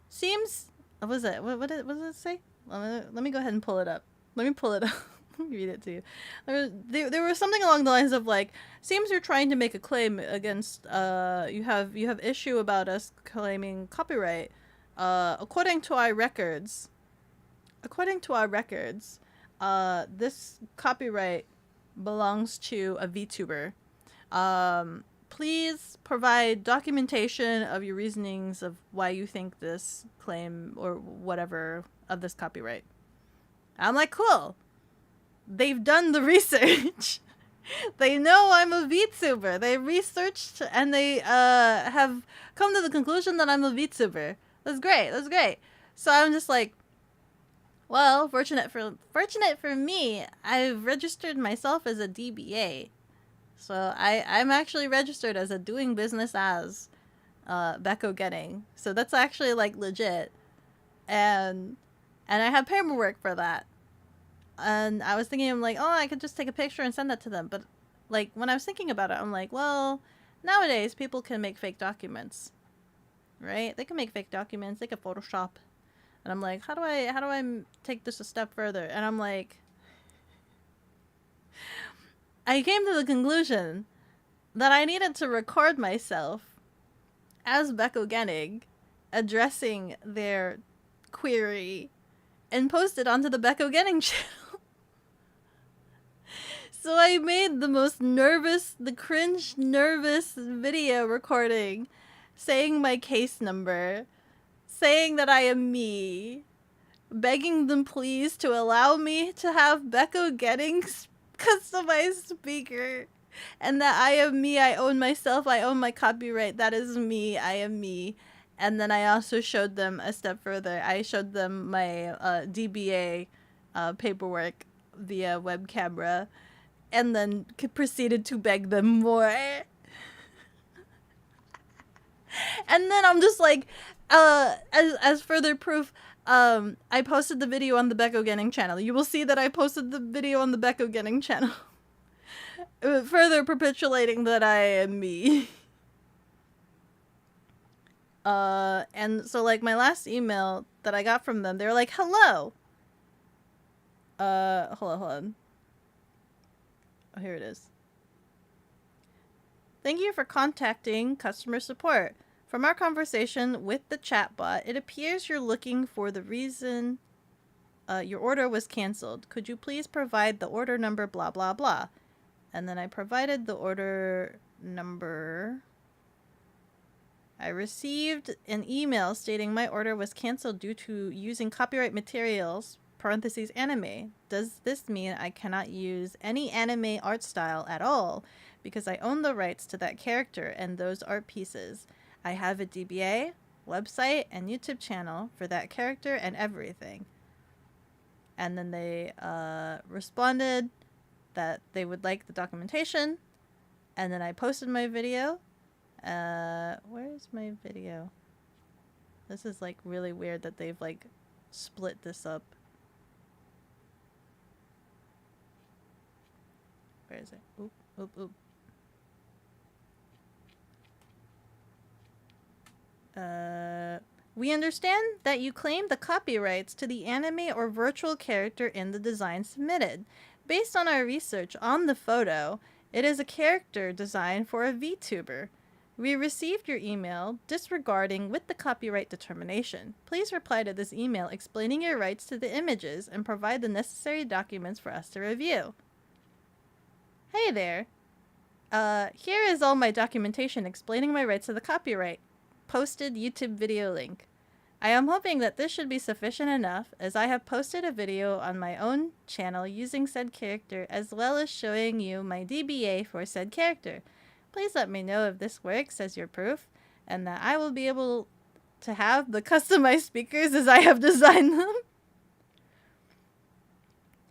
seems, what was it? What did it say? Let me go ahead and pull it up. Let me pull it up. Let me read it to you. There was something along the lines of like, seems you're trying to make a claim against, you have issue about us claiming copyright. According to our records, this copyright belongs to a VTuber. Please provide documentation of your reasonings of why you think this claim or whatever of this copyright. I'm like, cool. They've done the research. They know I'm a VTuber. They researched and they have come to the conclusion that I'm a VTuber. That's great. That's great. So I'm just like, well, fortunate for me, I've registered myself as a DBA. So I'm actually registered as a doing business as bekogenning. So that's actually like legit. And I have paperwork for that. And I was thinking, I'm like, oh, I could just take a picture and send that to them. But like when I was thinking about it, I'm like, well, nowadays people can make fake documents. Right? They can make fake documents, they can Photoshop. And I'm like, how do I take this a step further? And I'm like, I came to the conclusion that I needed to record myself as bekogenning addressing their query and post it onto the bekogenning channel. So I made the cringe nervous video recording saying my case number, saying that I am me, begging them please to allow me to have bekogenning's customized speaker, and that I am me, I own myself, I own my copyright, that is me, I am me. And then I also showed them a step further. I showed them my DBA paperwork via web camera, and then proceeded to beg them more. And then I'm just like, as further proof, I posted the video on the bekogenning channel. You will see that I posted the video on the bekogenning channel. Further perpetuating that I am me. And so like my last email that I got from them, they were like, hello. Hold on. Oh, here it is. Thank you for contacting customer support. From our conversation with the chatbot, it appears you're looking for the reason your order was canceled. Could you please provide the order number, blah, blah, blah. And then I provided the order number. I received an email stating my order was canceled due to using copyright materials, parentheses anime. Does this mean I cannot use any anime art style at all because I own the rights to that character and those art pieces? I have a DBA. website and YouTube channel for that character and everything. And then they responded that they would like the documentation. And then I posted my video. Where's my video? This is like really weird that they've like split this up. Where is it? Oop, oop, oop. We understand that you claim the copyrights to the anime or virtual character in the design submitted. Based on our research on the photo, it is a character design for a VTuber. We received your email disregarding with the copyright determination. Please reply to this email explaining your rights to the images and provide the necessary documents for us to review. Hey there. Here is all my documentation explaining my rights to the copyright. Posted YouTube video link. I am hoping that this should be sufficient enough, as I have posted a video on my own channel using said character as well as showing you my DBA for said character. Please let me know if this works as your proof, and that I will be able to have the customized speakers as I have designed them.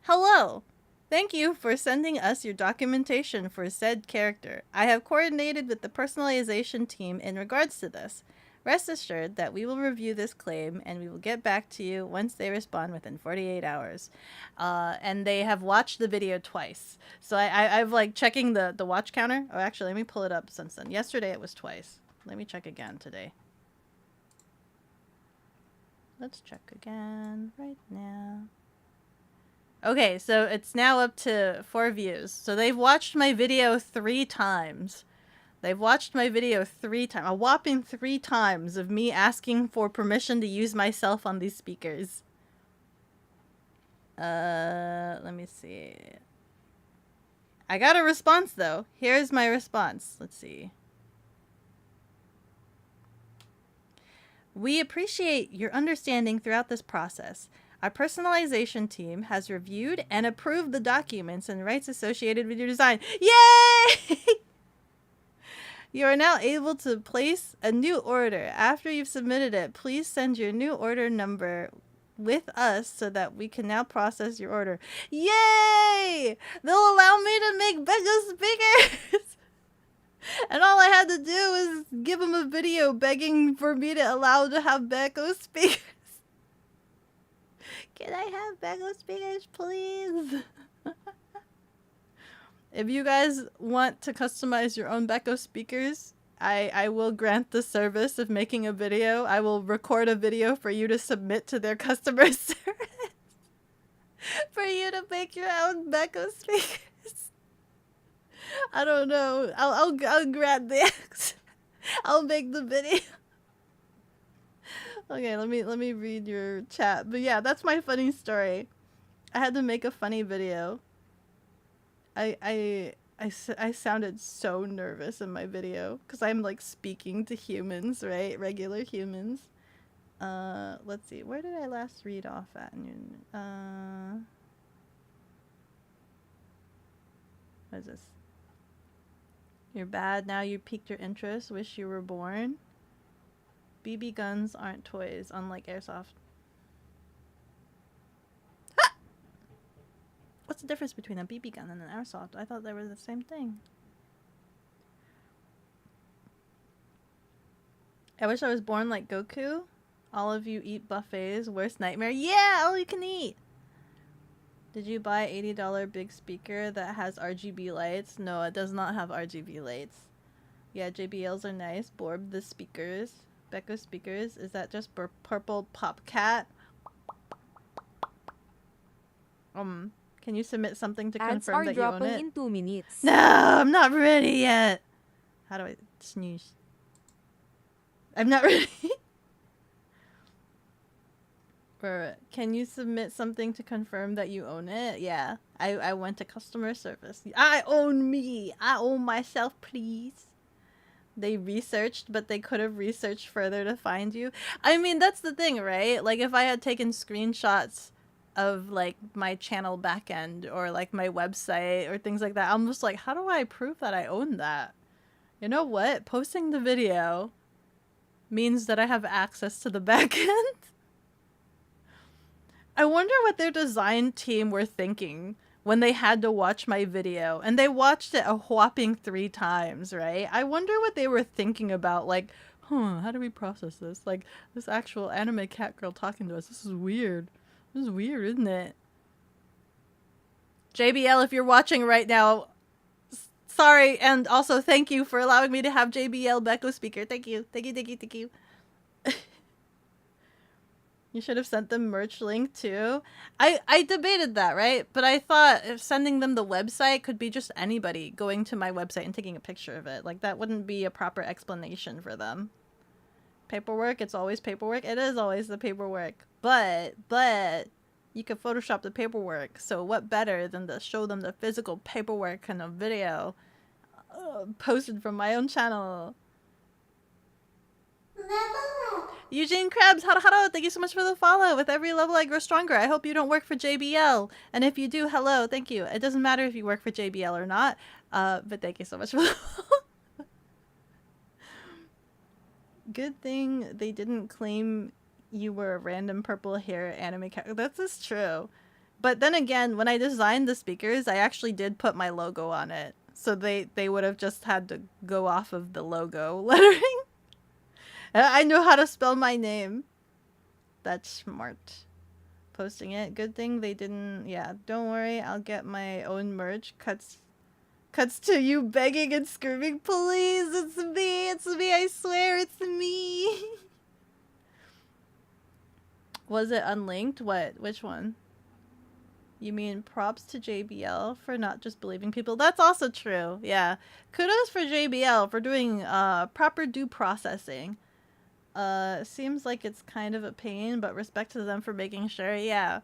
Hello! Thank you for sending us your documentation for said character. I have coordinated with the personalization team in regards to this. Rest assured that we will review this claim and we will get back to you once they respond within 48 hours. And they have watched the video twice. So I've like checking the watch counter. Oh, actually, let me pull it up since then. Yesterday it was twice. Let me check again today. Let's check again right now. Okay, so it's now up to 4 views. So they've watched my video 3 times. They've watched my video 3 times. A whopping 3 times of me asking for permission to use myself on these speakers. Let me see. I got a response though. Here's my response. Let's see. We appreciate your understanding throughout this process. Our personalization team has reviewed and approved the documents and rights associated with your design. Yay! You are now able to place a new order. After you've submitted it, please send your new order number with us so that we can now process your order. Yay! They'll allow me to make Beko speakers! And all I had to do was give them a video begging for me to allow to have Beko speakers. Can I have Beko speakers, please? If you guys want to customize your own Beko speakers, I will grant the service of making a video. I will record a video for you to submit to their customer service. For you to make your own Beko speakers. I don't know. I'll grant the I'll make the video. Okay, let me read your chat. But yeah, that's my funny story. I had to make a funny video. I sounded so nervous in my video because I'm like speaking to humans, right? Regular humans. Let's see. Where did I last read off at? What is this? You're bad. Now you piqued your interest. Wish you were born. BB guns aren't toys, unlike airsoft. Ha! What's the difference between a BB gun and an airsoft? I thought they were the same thing. I wish I was born like Goku. All of you eat buffets. Worst nightmare. Yeah, all you can eat. Did you buy $80 big speaker that has RGB lights? No, it does not have RGB lights. Yeah, JBLs are nice. Borb the speakers. Beko speakers. Is that just purple pop cat? Can you submit something to confirm that you own it? In 2 minutes. No, I'm not ready yet. How do I snooze? I'm not ready. Or can you submit something to confirm that you own it? Yeah. I went to customer service. I own me. I own myself, please. They researched, but they could have researched further to find you. I mean, that's the thing, right? Like, if I had taken screenshots of, like, my channel backend or, like, my website or things like that, I'm just like, how do I prove that I own that? You know what? Posting the video means that I have access to the back end. I wonder what their design team were thinking when they had to watch my video. And they watched it a whopping 3 times, right? I wonder what they were thinking about, like, how do we process this? Like, this actual anime cat girl talking to us. This is weird. This is weird, isn't it? JBL, if you're watching right now, sorry, and also thank you for allowing me to have JBL Beko speaker. Thank you. Thank you, thank you, thank you. You should have sent them merch link too. I debated that, right? But I thought if sending them the website could be just anybody going to my website and taking a picture of it. Like, that wouldn't be a proper explanation for them. Paperwork, it's always paperwork. It is always the paperwork. But you can Photoshop the paperwork. So what better than to show them the physical paperwork in a video posted from my own channel. Eugene Krebs, haro, thank you so much for the follow. With every level I grow stronger. I hope you don't work for JBL. And if you do, hello, thank you. It doesn't matter if you work for JBL or not. But thank you so much for the follow. Good thing they didn't claim you were a random purple hair anime character. That's just true. But then again, when I designed the speakers, I actually did put my logo on it. So they would have just had to go off of the logo lettering. I know how to spell my name. That's smart. Posting it. Good thing they didn't. Yeah, don't worry. I'll get my own merch. Cuts to you begging and screaming, please, it's me, I swear, it's me. Was it unlinked? What? Which one? You mean props to JBL for not just believing people? That's also true, yeah. Kudos for JBL for doing proper due processing. Seems like it's kind of a pain, but respect to them for making sure, yeah.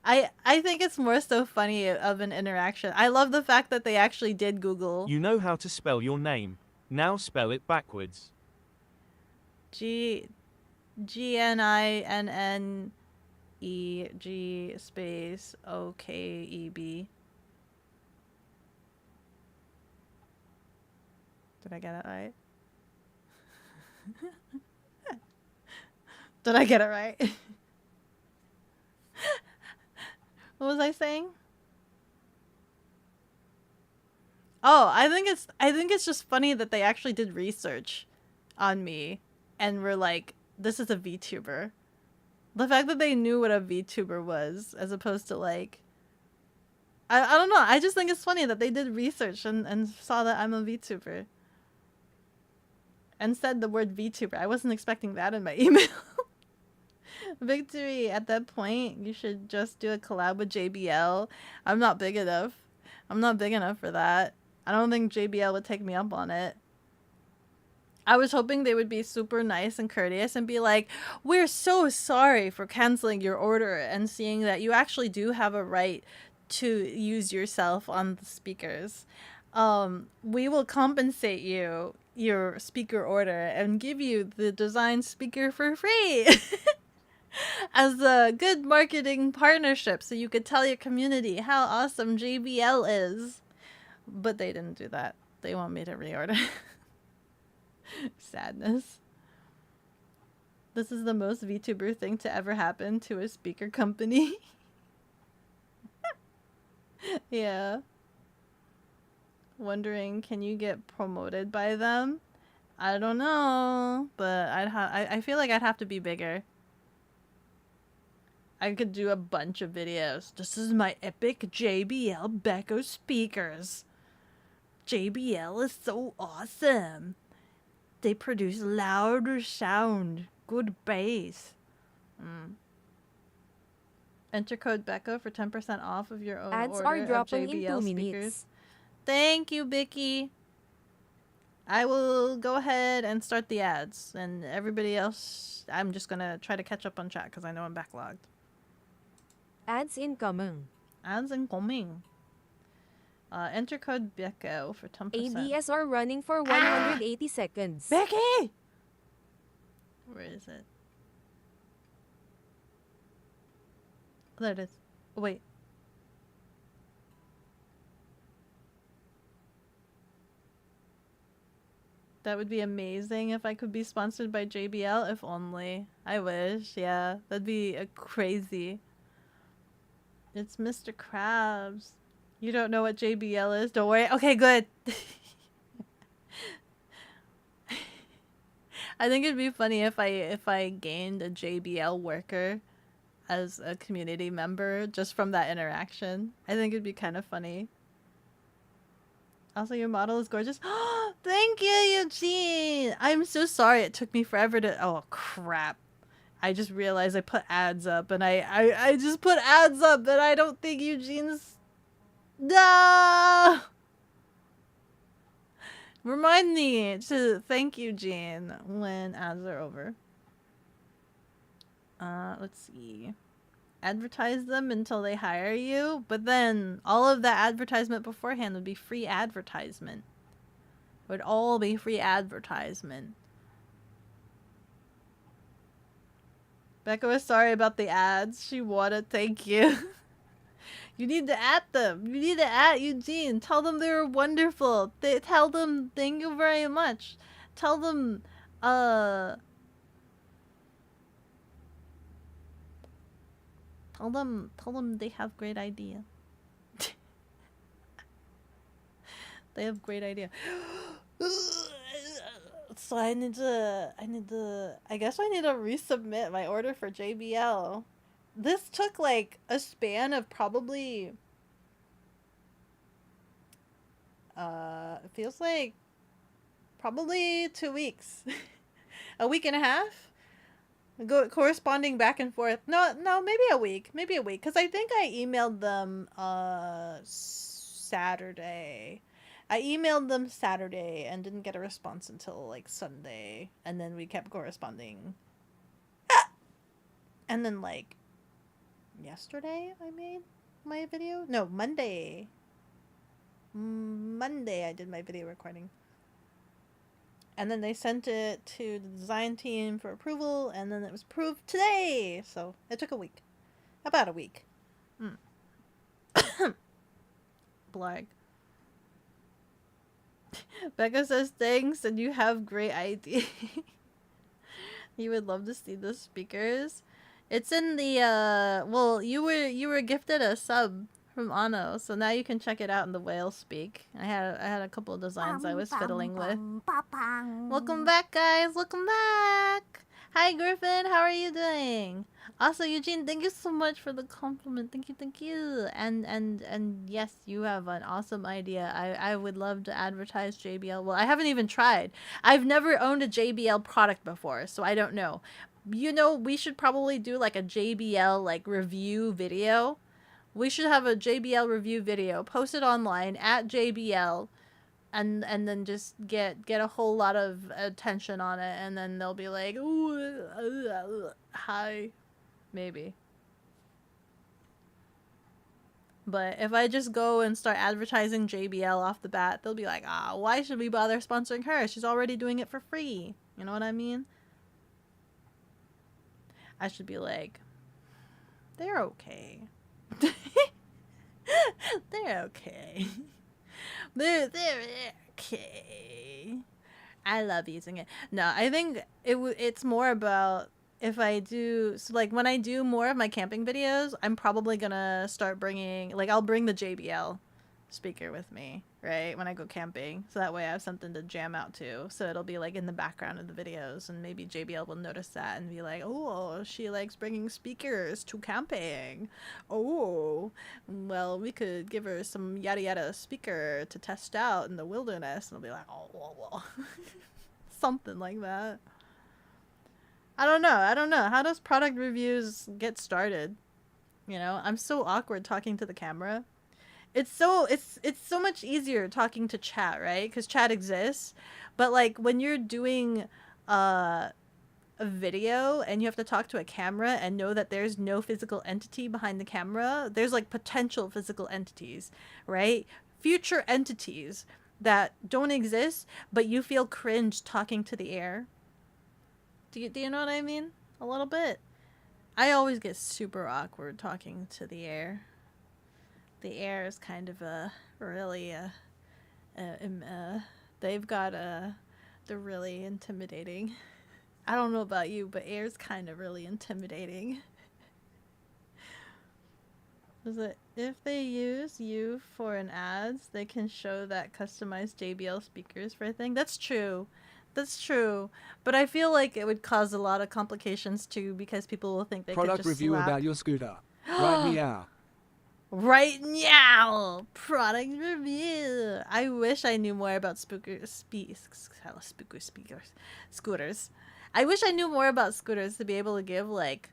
I think it's more so funny of an interaction. I love the fact that they actually did Google. You know how to spell your name. Now spell it backwards. G-N-I-N-N-E-G space O-K-E-B. Did I get it right? Did I get it right? What was I saying? Oh, I think it's just funny that they actually did research on me and were like, this is a VTuber. The fact that they knew what a VTuber was, as opposed to like, I don't know. I just think it's funny that they did research and saw that I'm a VTuber. And said the word VTuber. I wasn't expecting that in my email. Victory, at that point, you should just do a collab with JBL. I'm not big enough. I'm not big enough for that. I don't think JBL would take me up on it. I was hoping they would be super nice and courteous and be like, we're so sorry for canceling your order and seeing that you actually do have a right to use yourself on the speakers. We will compensate you your speaker order and give you the design speaker for free. As a good marketing partnership so you could tell your community how awesome JBL is. But they didn't do that. They want me to reorder. Sadness. This is the most VTuber thing to ever happen to a speaker company. Yeah. Wondering, can you get promoted by them? I don't know, but I feel like I'd have to be bigger. I could do a bunch of videos. This is my epic JBL Beko speakers. JBL is so awesome. They produce louder sound, good bass. Enter code Beko for 10% off of your own Ads order are of dropping in JBL 2 speakers. minutes. Thank you, Bicky. I will go ahead and start the ads, and everybody else, I'm just gonna try to catch up on chat because I know I'm backlogged. Ads incoming. Ads incoming. Enter code Beko for 10%. ADS are running for 180 seconds. Becky! Where is it? Oh, there it is. Oh, wait. That would be amazing if I could be sponsored by JBL, if only. I wish, yeah. That'd be crazy. It's Mr. Krabs. You don't know what JBL is? Don't worry. Okay, good. I think it'd be funny if I gained a JBL worker as a community member just from that interaction. I think it'd be kind of funny. Also, your model is gorgeous. Thank you, Eugene! I'm so sorry it took me forever to... Oh, crap. I just realized I put ads up, and I just put ads up, and I don't think Eugene's... No! Remind me to thank Eugene when ads are over. Let's see. Advertise them until they hire you, but then all of that advertisement beforehand would be free advertisement. It would all be free advertisement. Becca was sorry about the ads. She wanted thank you. You need to at them. You need to at Eugene. Tell them they were wonderful. Tell them thank you very much. Tell them Tell them they have great idea. They have great idea. So I guess I need to resubmit my order for JBL. This took like a span of probably it feels like probably 2 weeks. A week and a half? Corresponding back and forth. No, maybe a week. Maybe a week. Because I think I emailed them Saturday. I emailed them Saturday and didn't get a response until like Sunday. And then we kept corresponding. And then like yesterday I made my video. No, Monday. Monday I did my video recording. And then they sent it to the design team for approval, and then it was approved today. So it took a week. About a week. Blag. Becca says thanks, and you have great idea. You would love to see the speakers. It's in the well, you were gifted a sub from Ano, so now you can check it out in the whale speak. I had a couple of designs I was fiddling with. Welcome back, guys. Welcome back. Hi, Griffin. How are you doing? Also, Eugene, thank you so much for the compliment. Thank you. And yes, you have an awesome idea. I would love to advertise JBL. Well, I haven't even tried. I've never owned a JBL product before, so I don't know. You know, we should probably do like a JBL like review video. We should have a JBL review video, post it online at JBL, and then just get a whole lot of attention on it, and then they'll be like, ooh, hi, maybe. But if I just go and start advertising JBL off the bat, they'll be like, why should we bother sponsoring her? She's already doing it for free. You know what I mean? I should be like, they're okay. They're okay. They're okay. I love using it. No, I think it's more about if I do, so like when I do more of my camping videos, I'm probably gonna start bringing, like I'll bring the JBL speaker with me, right, when I go camping, so that way I have something to jam out to, so it'll be like in the background of the videos, and maybe JBL will notice that and be like, oh, she likes bringing speakers to camping. Oh, well, we could give her some yada yada speaker to test out in the wilderness, and I'll be like, oh, well. Something like that. I don't know. How does product reviews get started? You know, I'm so awkward talking to the camera. It's so much easier talking to chat, right? Because chat exists. But like when you're doing a video and you have to talk to a camera and know that there's no physical entity behind the camera, there's like potential physical entities, right? Future entities that don't exist, but you feel cringe talking to the air. Do you know what I mean? A little bit. I always get super awkward talking to the air. The air is kind of a really they've got They're really intimidating. I don't know about you, but Air's kind of really intimidating. Is it if they use you for an ads, they can show that customized JBL speakers for a thing? That's true. That's true. But I feel like it would cause a lot of complications too because people will think they could Product just review slap. about your scooter. Right here. Right now, product review. I wish I knew more about scooters. I wish I knew more about scooters to be able to give like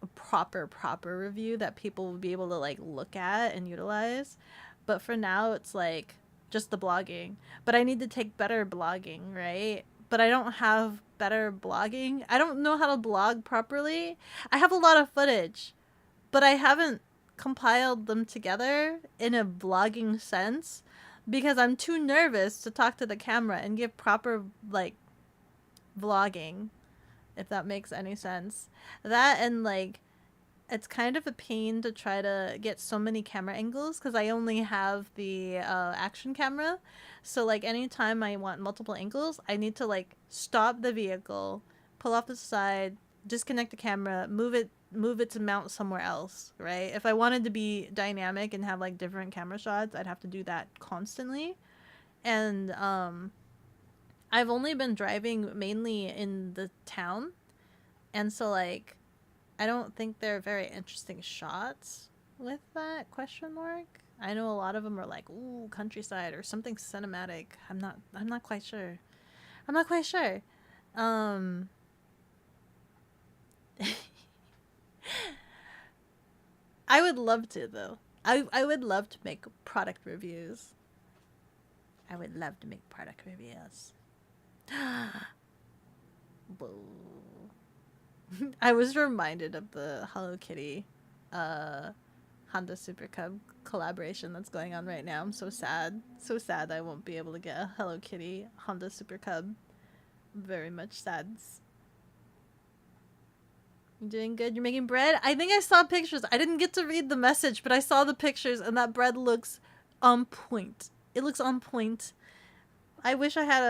a proper review that people would be able to like look at and utilize. But for now, it's like just the blogging. But I need to take better blogging, right? But I don't have better blogging. I don't know how to blog properly. I have a lot of footage, but I haven't compiled them together in a vlogging sense because I'm too nervous to talk to the camera and give proper like vlogging, if that makes any sense. That and like it's kind of a pain to try to get so many camera angles because I only have the action camera. So like anytime I want multiple angles, I need to like stop the vehicle, pull off the side, disconnect the camera, move it to mount somewhere else, right? If I wanted to be dynamic and have like different camera shots, I'd have to do that constantly. And I've only been driving mainly in the town, and so like I don't think they're very interesting shots with that question mark. I know a lot of them are like ooh countryside or something cinematic. I'm not quite sure. I would love to though. I would love to make product reviews. I would love to make product reviews. Whoa. I was reminded of the Hello Kitty Honda Super Cub collaboration that's going on right now. I'm so sad. So sad I won't be able to get a Hello Kitty Honda Super Cub. Very much sad. You're doing good. You're making bread? I think I saw pictures. I didn't get to read the message, but I saw the pictures and that bread looks on point. It looks on point. I wish I had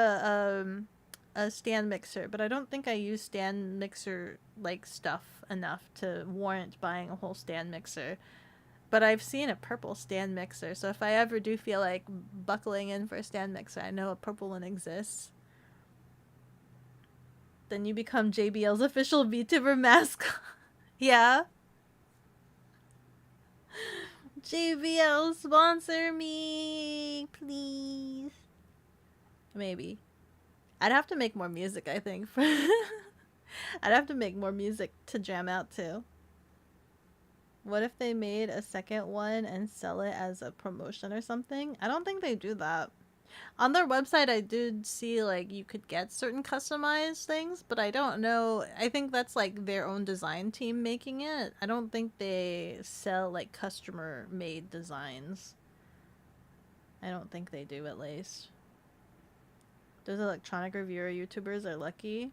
a stand mixer, but I don't think I use stand mixer like stuff enough to warrant buying a whole stand mixer. But I've seen a purple stand mixer, so if I ever do feel like buckling in for a stand mixer, I know a purple one exists. Then you become JBL's official VTuber mascot. Yeah. JBL, sponsor me, please. Maybe. I'd have to make more music, I think. I'd have to make more music to jam out to. What if they made a second one and sell it as a promotion or something? I don't think they do that. On their website, I did see, like, you could get certain customized things, but I don't know. I think that's, like, their own design team making it. I don't think they sell, like, customer-made designs. I don't think they do, at least. Those electronic reviewer YouTubers are lucky.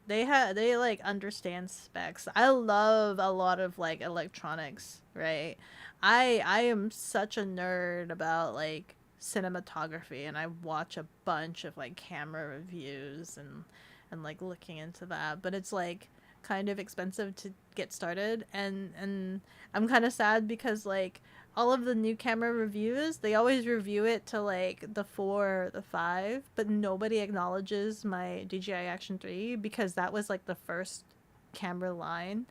They like understand specs. I love a lot of like electronics, right? I am such a nerd about like cinematography, and I watch a bunch of like camera reviews and like looking into that, but it's like kind of expensive to get started, and I'm kind of sad because like all of the new camera reviews, they always review it to like the 4 or the 5, but nobody acknowledges my DJI Action 3 because that was like the first camera line,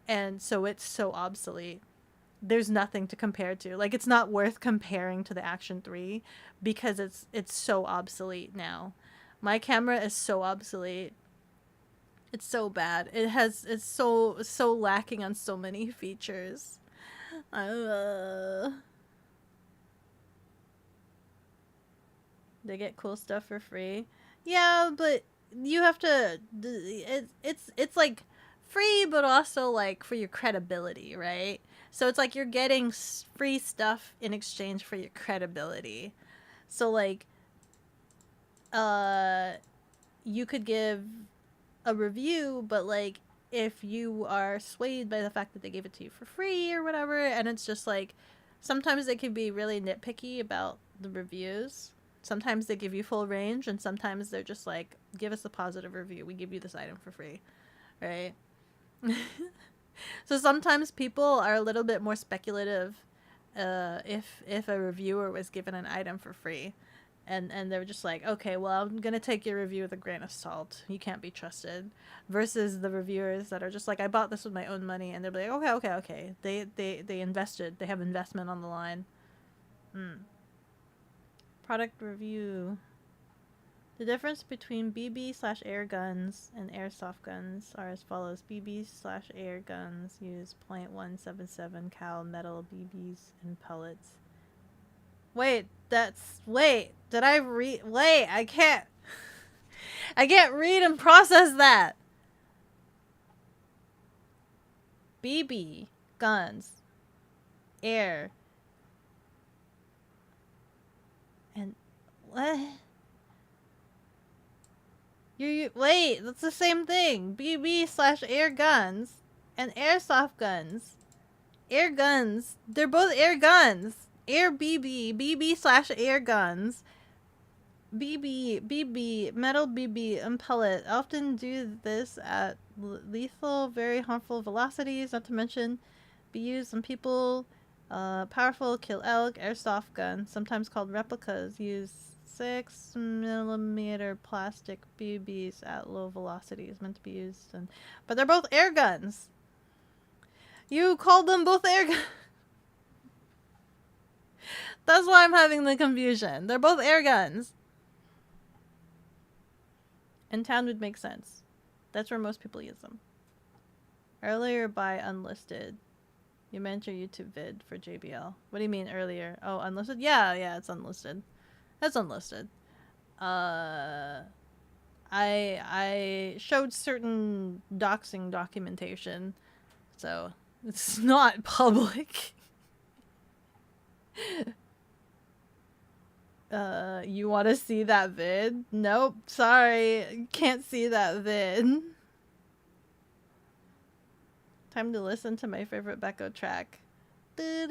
and so it's so obsolete. There's nothing to compare to. Like, it's not worth comparing to the Action 3 because it's so obsolete now. My camera is so obsolete. It's so bad. It's so lacking on so many features. They get cool stuff for free. Yeah, but you have to. It's like free, but also like for your credibility, right? So it's like you're getting free stuff in exchange for your credibility. So like, you could give a review, but like if you are swayed by the fact that they gave it to you for free or whatever, and it's just like sometimes they can be really nitpicky about the reviews, Sometimes they give you full range, and sometimes they're just like, give us a positive review. We give you this item for free, right? So sometimes people are a little bit more speculative if a reviewer was given an item for free. And they're just like, okay, well, I'm going to take your review with a grain of salt. You can't be trusted. Versus the reviewers that are just like, I bought this with my own money. And they're like, okay. They invested. They have investment on the line. Product review. The difference between BB/air guns and airsoft guns are as follows. BB/air guns use .177 cal metal BBs and pellets. Wait, did I read? Wait, I can't read and process that. BB guns, air, and what? Wait, that's the same thing. BB/air guns and airsoft guns. Air guns, they're both air guns. Air BB/air guns. BB, metal BB and pellet often do this at lethal, very harmful velocities, not to mention be used on people. Powerful, kill elk, airsoft guns, sometimes called replicas, use 6mm plastic BBs at low velocities, meant to be used. But they're both air guns. You called them both air guns. That's why I'm having the confusion. They're both air guns. And town would make sense. That's where most people use them. Earlier by unlisted. You meant your YouTube vid for JBL. What do you mean earlier? Oh, unlisted? Yeah, it's unlisted. That's unlisted. I showed certain doxing documentation, so it's not public. You want to see that vid? Nope, sorry. Can't see that vid. Time to listen to my favorite Beko track. They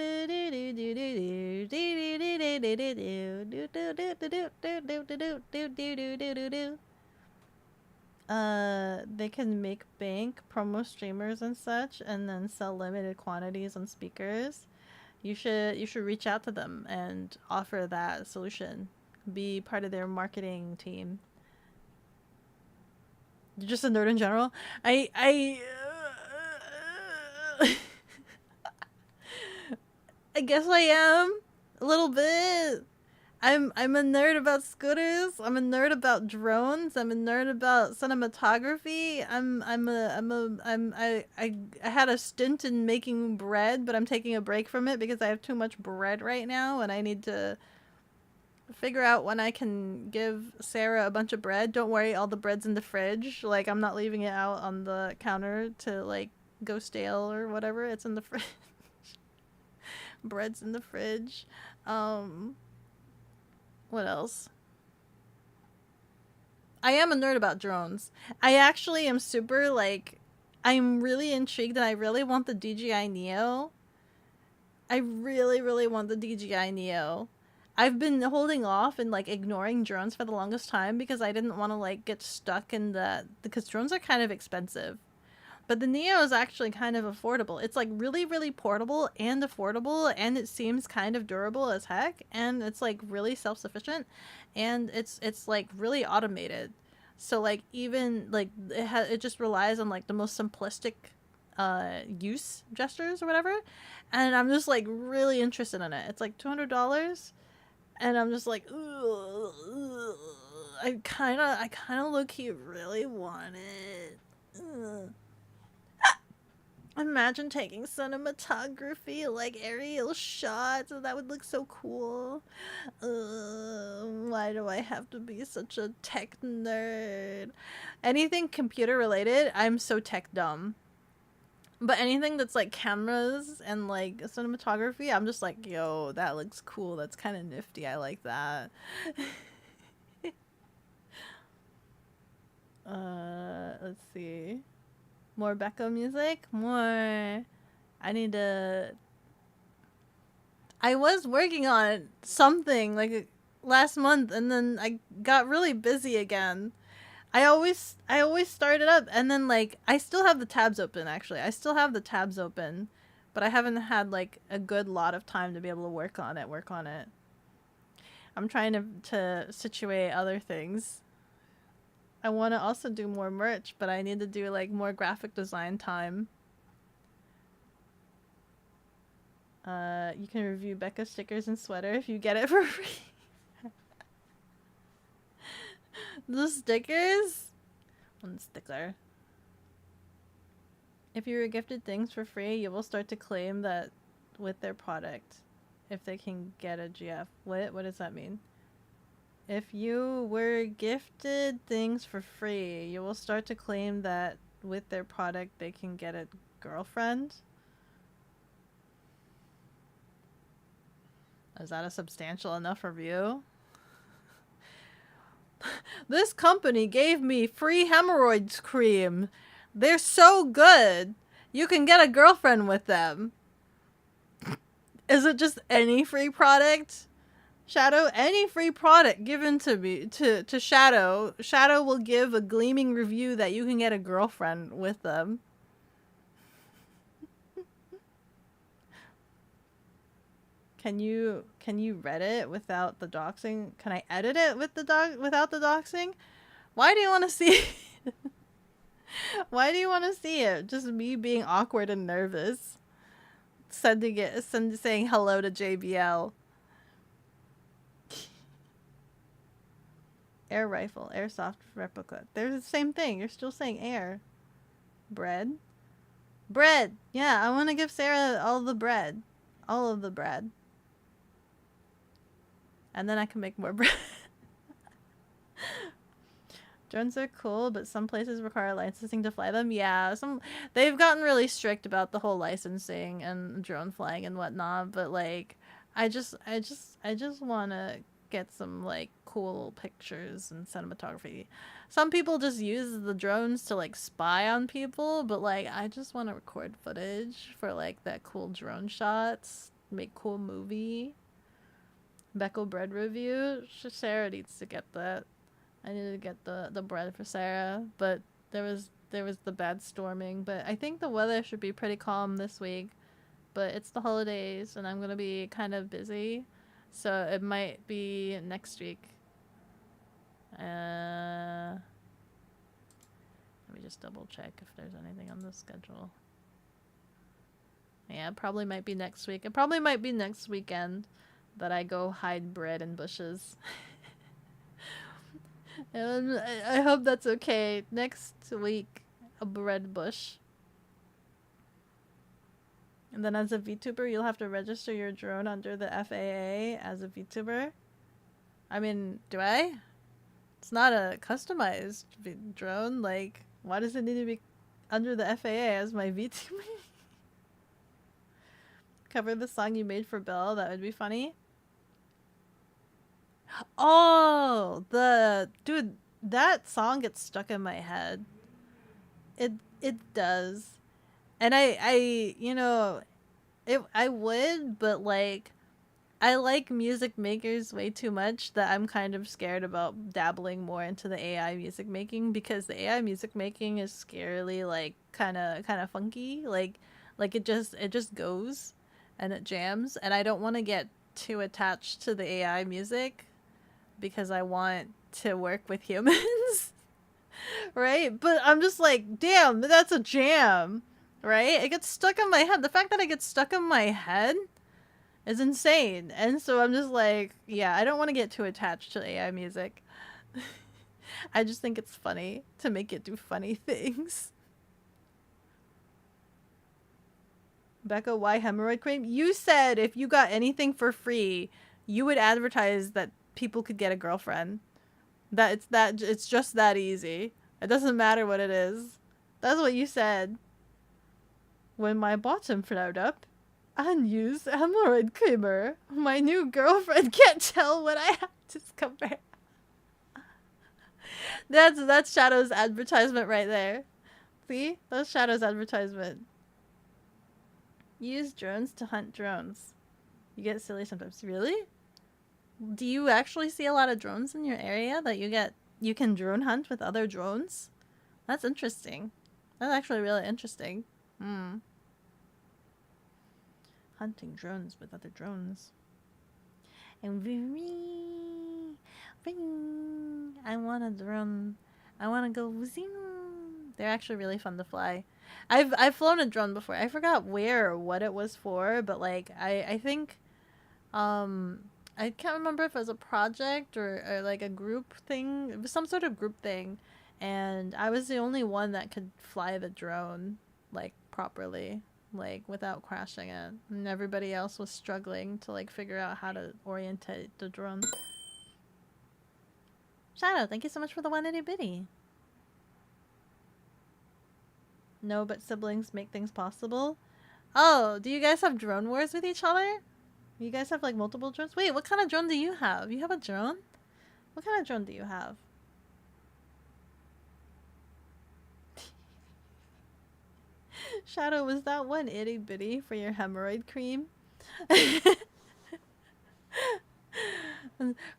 can make bank, promo streamers and such, and then sell limited quantities on speakers. You should reach out to them and offer that solution. Be part of their marketing team. You're just a nerd in general. I guess I am a little bit. I'm a nerd about scooters. I'm a nerd about drones. I'm a nerd about cinematography. I had a stint in making bread, but I'm taking a break from it because I have too much bread right now and I need to figure out when I can give Sarah a bunch of bread. Don't worry, all the bread's in the fridge. Like, I'm not leaving it out on the counter to like go stale or whatever. It's in the fridge. Bread's in the fridge. What else? I am a nerd about drones. I actually am super, like, I'm really intrigued and I really want the DJI Neo. I really, really want the DJI Neo. I've been holding off and, like, ignoring drones for the longest time because I didn't want to, like, get stuck in that, because drones are kind of expensive. But the Neo is actually kind of affordable. It's like really, really portable and affordable, and it seems kind of durable as heck, and it's like really self-sufficient, and it's like really automated. So like even like it just relies on like the most simplistic use gestures or whatever, and I'm just like really interested in it. It's like $200, and I'm just like, ugh, I kind of low-key really want it. Ugh. Imagine taking cinematography, like aerial shots, and that would look so cool. Why do I have to be such a tech nerd? Anything computer related, I'm so tech dumb. But anything that's like cameras and like cinematography, I'm just like, yo, that looks cool. That's kind of nifty. I like that. Let's see. More Beko music? More. I need to... I was working on something, like last month, and then I got really busy again. I always start it up, and then like I still have the tabs open. Actually, I still have the tabs open, but I haven't had like a good lot of time to be able to work on it. I'm trying to situate other things. I want to also do more merch, but I need to do like more graphic design time. You can review Becca stickers and sweater if you get it for free. The stickers? One sticker. If you were gifted things for free, you will start to claim that with their product. If they can get a GF. What does that mean? If you were gifted things for free, you will start to claim that with their product they can get a girlfriend. Is that a substantial enough review? This company gave me free hemorrhoids cream. They're so good. You can get a girlfriend with them. Is it just any free product? Shadow, any free product given to me to Shadow, Shadow will give a gleaming review that you can get a girlfriend with them. Can you read it without the doxing? Can I edit it with without the doxing? Why do you want to see it? Why do you want to see it? Just me being awkward and nervous. Saying hello to JBL. Air rifle, airsoft replica. They're the same thing. You're still saying air. Bread. Bread. Yeah, I want to give Sarah all the bread. All of the bread. And then I can make more bread. Drones are cool, but some places require licensing to fly them. Yeah, they've gotten really strict about the whole licensing and drone flying and whatnot. But like, I just want to get some like cool pictures and cinematography. Some people just use the drones to like spy on people, but like I just want to record footage for like that cool drone shots, make cool movie. Beckel bread review. Sarah needs to get that. I need to get the bread for Sarah, but there was the bad storming. But I think the weather should be pretty calm this week. But it's the holidays, and I'm gonna be kind of busy, so it might be next week. Let me just double check if there's anything on the schedule. Yeah, it probably might be next week. It probably might be next weekend that I go hide bread in bushes. And I hope that's okay. Next week, a bread bush. And then as a VTuber, you'll have to register your drone under the FAA as a VTuber. I mean, do I? It's not a customized drone. Like, why does it need to be under the FAA as my VTuber? Cover the song you made for Bill. That would be funny. Oh, dude, that song gets stuck in my head. It does. And I would, but like I like music makers way too much that I'm kind of scared about dabbling more into the AI music making, because the AI music making is scarily like kind of funky, like it just goes and it jams, and I don't want to get too attached to the AI music because I want to work with humans. Right? But I'm just like, damn, that's a jam. Right? It gets stuck in my head. The fact that it gets stuck in my head is insane. And so I'm just like, yeah, I don't want to get too attached to AI music. I just think it's funny to make it do funny things. Becca, why hemorrhoid cream? You said if you got anything for free, you would advertise that people could get a girlfriend. It's just that easy. It doesn't matter what it is. That's what you said. When my bottom flared up, unused hemorrhoid creamer. My new girlfriend can't tell what I have to compare. That's Shadow's advertisement right there. See? That's Shadow's advertisement. Use drones to hunt drones. You get silly sometimes. Really? Do you actually see a lot of drones in your area that you can drone hunt with other drones? That's interesting. That's actually really interesting. Hmm. Hunting drones with other drones. And I want a drone. I want to go zing. They're actually really fun to fly. I've flown a drone before. I forgot where or what it was for, but like I think I can't remember if it was a project or like a group thing. It was some sort of group thing, and I was the only one that could fly the drone like properly, like without crashing it, and everybody else was struggling to like figure out how to orientate the drone. Shadow, thank you so much for the 180 bitty. No, but siblings make things possible. Oh, do you guys have drone wars with each other? You guys have like multiple drones? Wait, what kind of drone do you have? You have a drone? What kind of drone do you have? Shadow, was that one itty bitty for your hemorrhoid cream?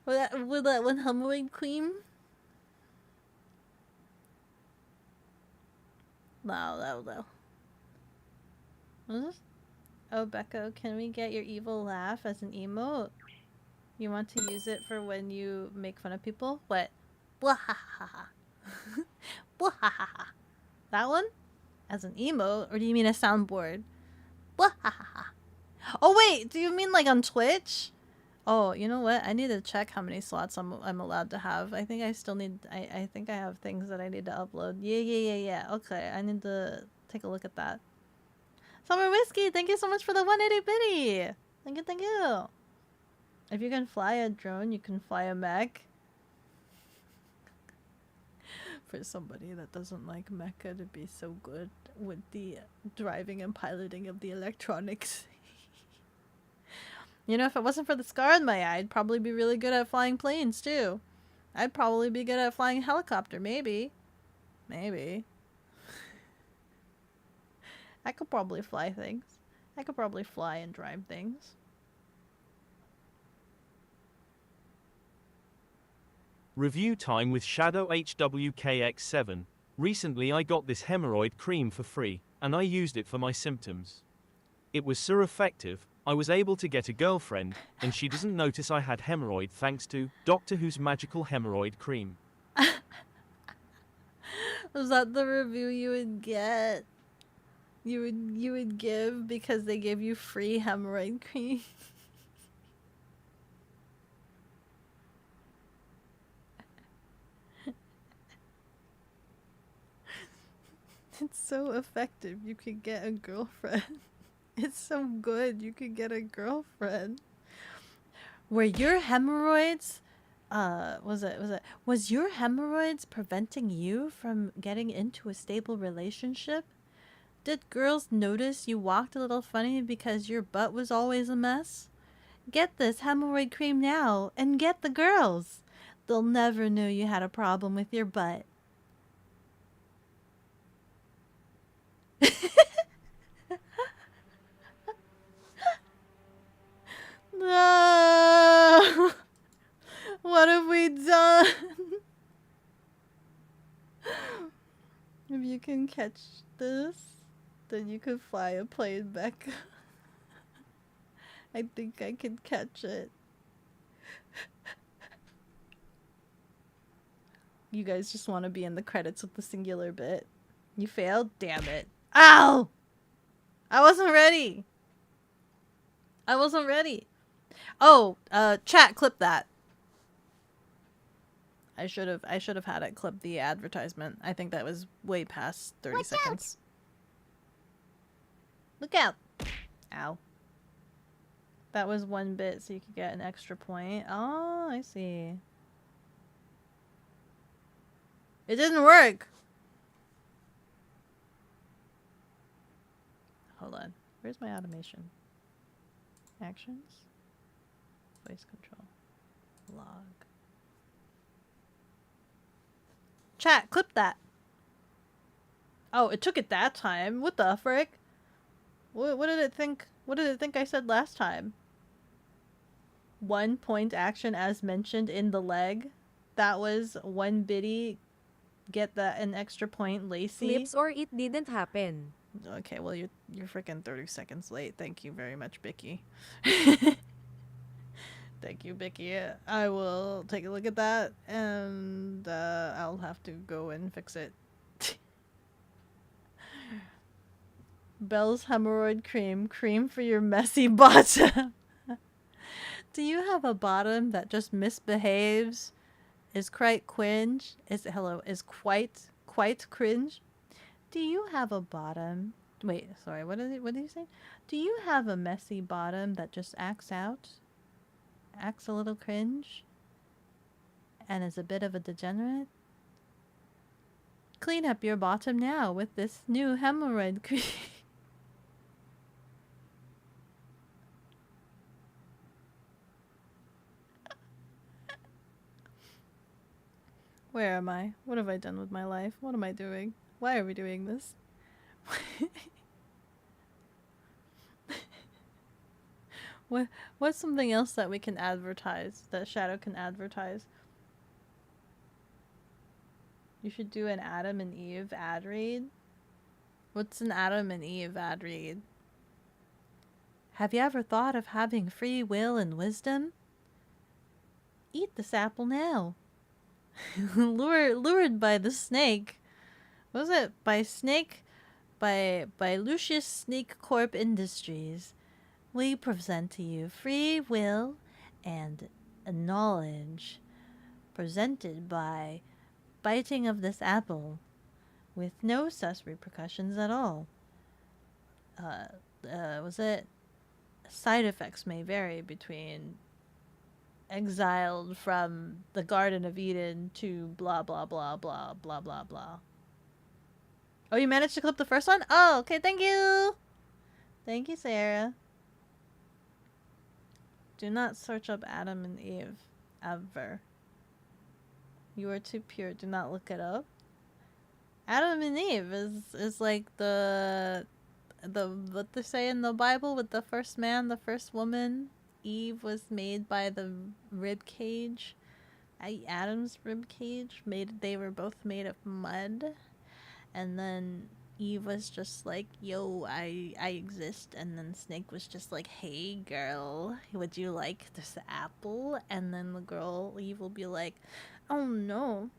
Was that one hemorrhoid cream? No. What is this? Oh, Becco, can we get your evil laugh as an emote? You want to use it for when you make fun of people? What? Bwahahaha. Bwahahaha. That one? As an emote? Or do you mean a soundboard? Bwahahaha. Oh wait, do you mean like on Twitch? Oh, you know what? I need to check how many slots I'm allowed to have. I think I still need... I think I have things that I need to upload. Yeah. Okay, I need to take a look at that. Summer Whiskey, thank you so much for the 180 bitty! Thank you. If you can fly a drone, you can fly a mech. For somebody that doesn't like mecha to be so good with the driving and piloting of the electronics. You know, if it wasn't for the scar on my eye, I'd probably be really good at flying planes, too. I'd probably be good at flying a helicopter, maybe. Maybe. I could probably fly things. I could probably fly and drive things. Review time with Shadow HWKX7. Recently I got this hemorrhoid cream for free, and I used it for my symptoms. It was so effective, I was able to get a girlfriend, and she doesn't notice I had hemorrhoid thanks to Doctor Who's magical hemorrhoid cream. Was that the review you would get? You would give because they gave you free hemorrhoid cream? It's so effective, you could get a girlfriend. It's so good, you could get a girlfriend. Were your hemorrhoids, was your hemorrhoids preventing you from getting into a stable relationship? Did girls notice you walked a little funny because your butt was always a mess? Get this hemorrhoid cream now and get the girls. They'll never know you had a problem with your butt. No! What have we done? If you can catch this, then you could fly a plane back. I think I can catch it. You guys just want to be in the credits with the singular bit. You failed? Damn it. Ow! I wasn't ready. Oh, chat, clip that. I should have had it clip the advertisement. I think that was way past 30 seconds. Look out. Ow. That was 1 bit, so you could get an extra point. Oh, I see. It didn't work. Hold on. Where's my automation? Actions. Voice control. Log. Chat, clip that. Oh, it took it that time. What the frick? What did it think? What did it think I said last time? 1 point action as mentioned in the leg. That was 1 biddy. Get that an extra point, Lacey. Flips or it didn't happen. Okay, well you're freaking 30 seconds late. Thank you very much, Bicky. Thank you, Bicky. I will take a look at that and I'll have to go and fix it. Bell's hemorrhoid cream. Cream for your messy bottom. Do you have a bottom that just misbehaves? Is quite cringe? Is quite cringe? Do you have a bottom? Wait, sorry, what did you say? Do you have a messy bottom that just acts out? Acts a little cringe? And is a bit of a degenerate? Clean up your bottom now with this new hemorrhoid cream. Where am I? What have I done with my life? What am I doing? Why are we doing this? What's something else that we can advertise, that Shadow can advertise? You should do an Adam and Eve ad read. What's an Adam and Eve ad read? Have you ever thought of having free will and wisdom? Eat this apple now. Lured by the snake. What was it? By Snake? By Lucius Snake Corp Industries. We present to you free will and knowledge. Presented by biting of this apple. With no such repercussions at all. Was it? Side effects may vary between exiled from the Garden of Eden to blah blah blah blah blah blah blah. Oh, you managed to clip the first one? Oh, okay, thank you! Thank you, Sarah. Do not search up Adam and Eve. Ever. You are too pure. Do not look it up. Adam and Eve is like the what they say in the Bible with the first man, the first woman. Eve was made by the rib cage. Adam's rib cage they were both made of mud, and then Eve was just like, yo, I exist, and then Snake was just like, hey girl, would you like this apple? And then the girl Eve will be like, oh no,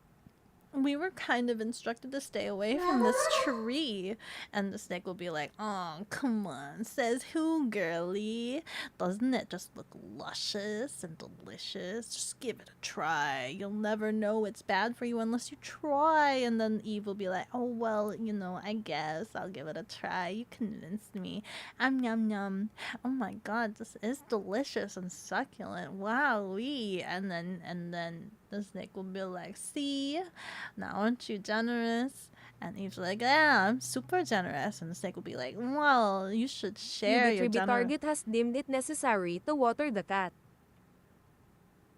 we were kind of instructed to stay away from this tree. And the snake will be like, oh, come on. Says who, girly? Doesn't it just look luscious and delicious? Just give it a try. You'll never know it's bad for you unless you try. And then Eve will be like, oh, well, you know, I guess I'll give it a try. You convinced me. Yum yum. Oh my god, this is delicious and succulent. Wowee. And then the snake will be like, see? Now aren't you generous? And Eve's like, yeah, I'm super generous. And the snake will be like, well, you should share your The target has deemed it necessary to water the cat.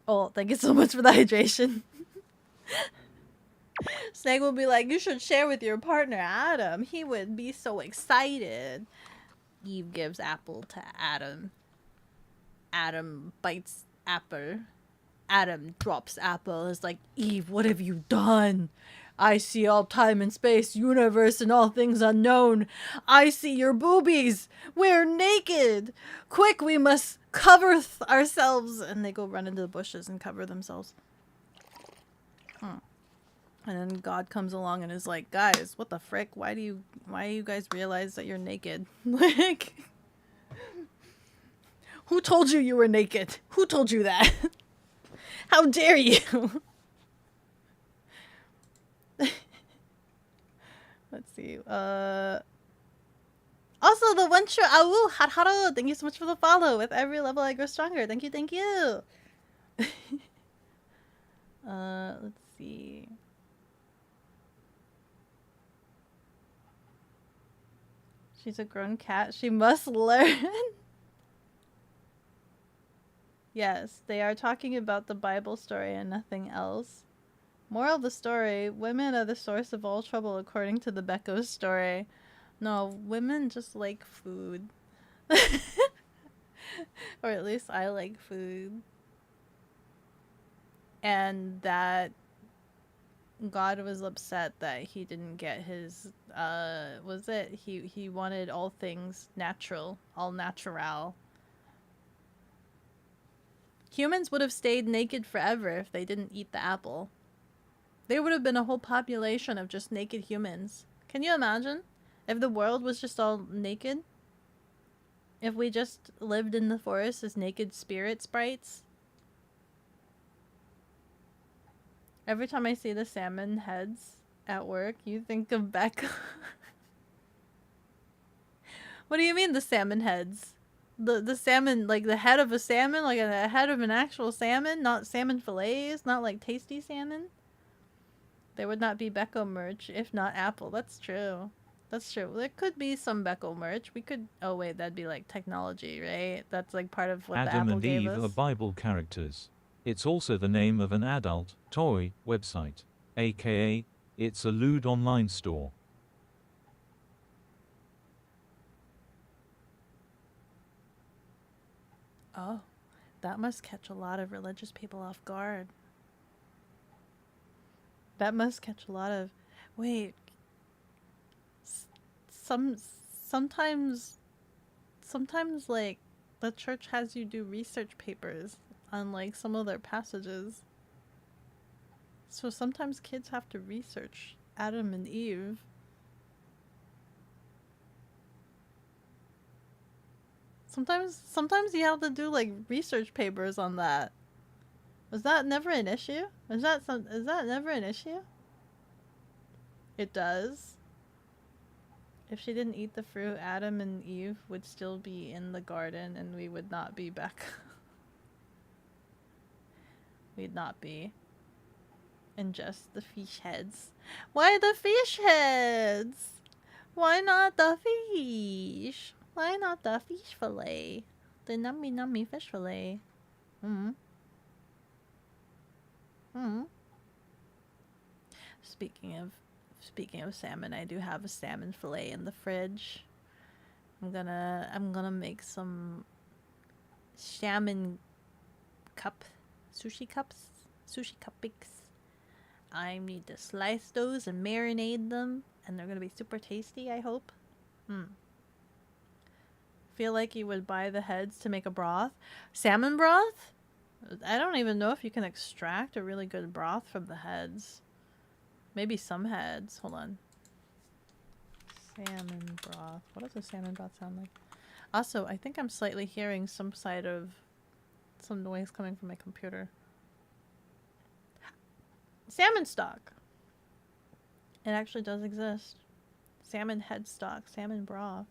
Oh, thank you so much for the hydration. Snake will be like, you should share with your partner, Adam. He would be so excited. Eve gives apple to Adam. Adam bites apple. Adam drops apple. It's like, Eve, what have you done? I see all time and space, universe, and all things unknown. I see your boobies. We're naked. Quick, we must cover ourselves. And they go run into the bushes and cover themselves. And then God comes along and is like, guys, what the frick? Why do you guys realize that you're naked? Like, who told you were naked? Who told you that? How dare you? Let's see. Also, the one true Awu Harharo, thank you so much for the follow. With every level I grow stronger. Thank you, thank you. Let's see. She's a grown cat. She must learn. Yes, they are talking about the Bible story and nothing else. Moral of the story, women are the source of all trouble according to the Beko story. No, women just like food. Or at least I like food. and that God was upset that he didn't get his was it he wanted all things natural, all natural. Humans would have stayed naked forever if they didn't eat the apple. There would have been a whole population of just naked humans. Can you imagine if the world was just all naked? If we just lived in the forest as naked spirit sprites? Every time I see the salmon heads at work, you think of Becca. What do you mean the salmon heads? The salmon, like the head of a salmon, like a head of an actual salmon, not salmon fillets, not like tasty salmon. There would not be Becco merch if not Apple. That's true. That's true. There could be some Becco merch. We could. Oh wait, that'd be like technology, right? That's like part of what the Adam Apple and gave Eve us. are Bible characters. It's also the name of an adult toy website, aka it's a lewd online store. Oh, that must catch a lot of religious people off guard. That must catch a lot of. Wait. Some sometimes sometimes like the church has you do research papers on like some of their passages. So sometimes kids have to research Adam and Eve. Sometimes you have to do like research papers on that. Was that never an issue? Is that never an issue? It does. If she didn't eat the fruit, Adam and Eve would still be in the garden and we would not be back. We'd not be. And just the fish heads. Why the fish heads? Why not the fish? Why not the fish fillet? The nummy nummy fish fillet. Hmm. Hmm. Speaking of salmon, I do have a salmon fillet in the fridge. I'm gonna make some salmon sushi cups. I need to slice those and marinate them, and they're gonna be super tasty, I hope. Feel like you would buy the heads to make a broth. Salmon broth? I don't even know if you can extract a really good broth from the heads. Maybe some heads. Hold on. Salmon broth. What does a salmon broth sound like? Also, I think I'm slightly hearing some noise coming from my computer. Salmon stock. It actually does exist. Salmon head stock. Salmon broth.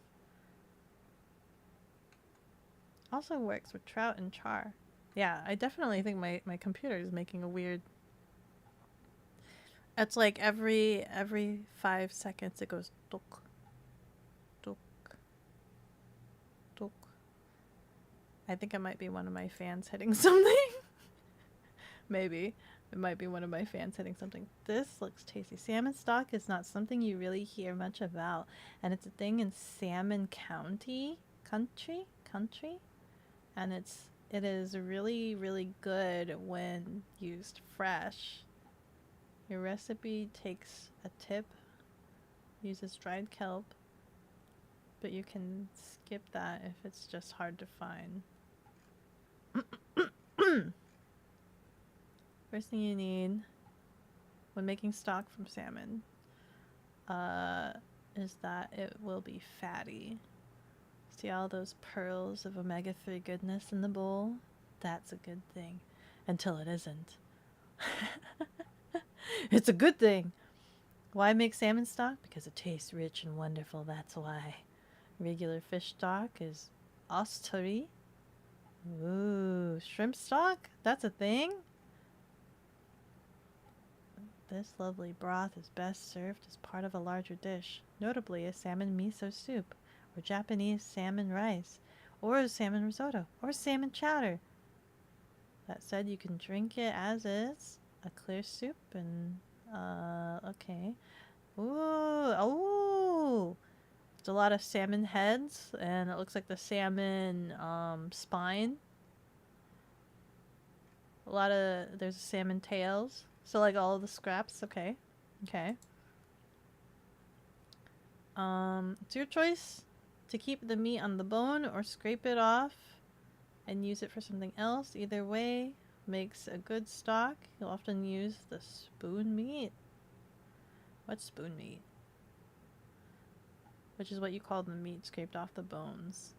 Also works with trout and char. Yeah, I definitely think my computer is making a weird... It's like every 5 seconds it goes tuk, tuk, tuk. I think it might be one of my fans hitting something. Maybe. It might be one of my fans hitting something. This looks tasty. Salmon stock is not something you really hear much about. And it's a thing in Salmon Country. And it is really, really good when used fresh. Your recipe takes a tip, uses dried kelp, but you can skip that if it's just hard to find. First thing you need when making stock from salmon is that it will be fatty. See all those pearls of omega-3 goodness in the bowl? That's a good thing. Until it isn't. It's a good thing. Why make salmon stock? Because it tastes rich and wonderful, that's why. Regular fish stock is osteri. Ooh, shrimp stock? That's a thing? This lovely broth is best served as part of a larger dish, notably a salmon miso soup, or Japanese salmon rice, or a salmon risotto, or salmon chowder. That said, you can drink it as is, a clear soup, and, okay. Ooh! It's a lot of salmon heads, and it looks like the salmon, spine. there's salmon tails. So like all of the scraps, okay. Okay. It's your choice to keep the meat on the bone or scrape it off and use it for something else. Either way makes a good stock. You'll often use the spoon meat. What's spoon meat? Which is what you call the meat scraped off the bones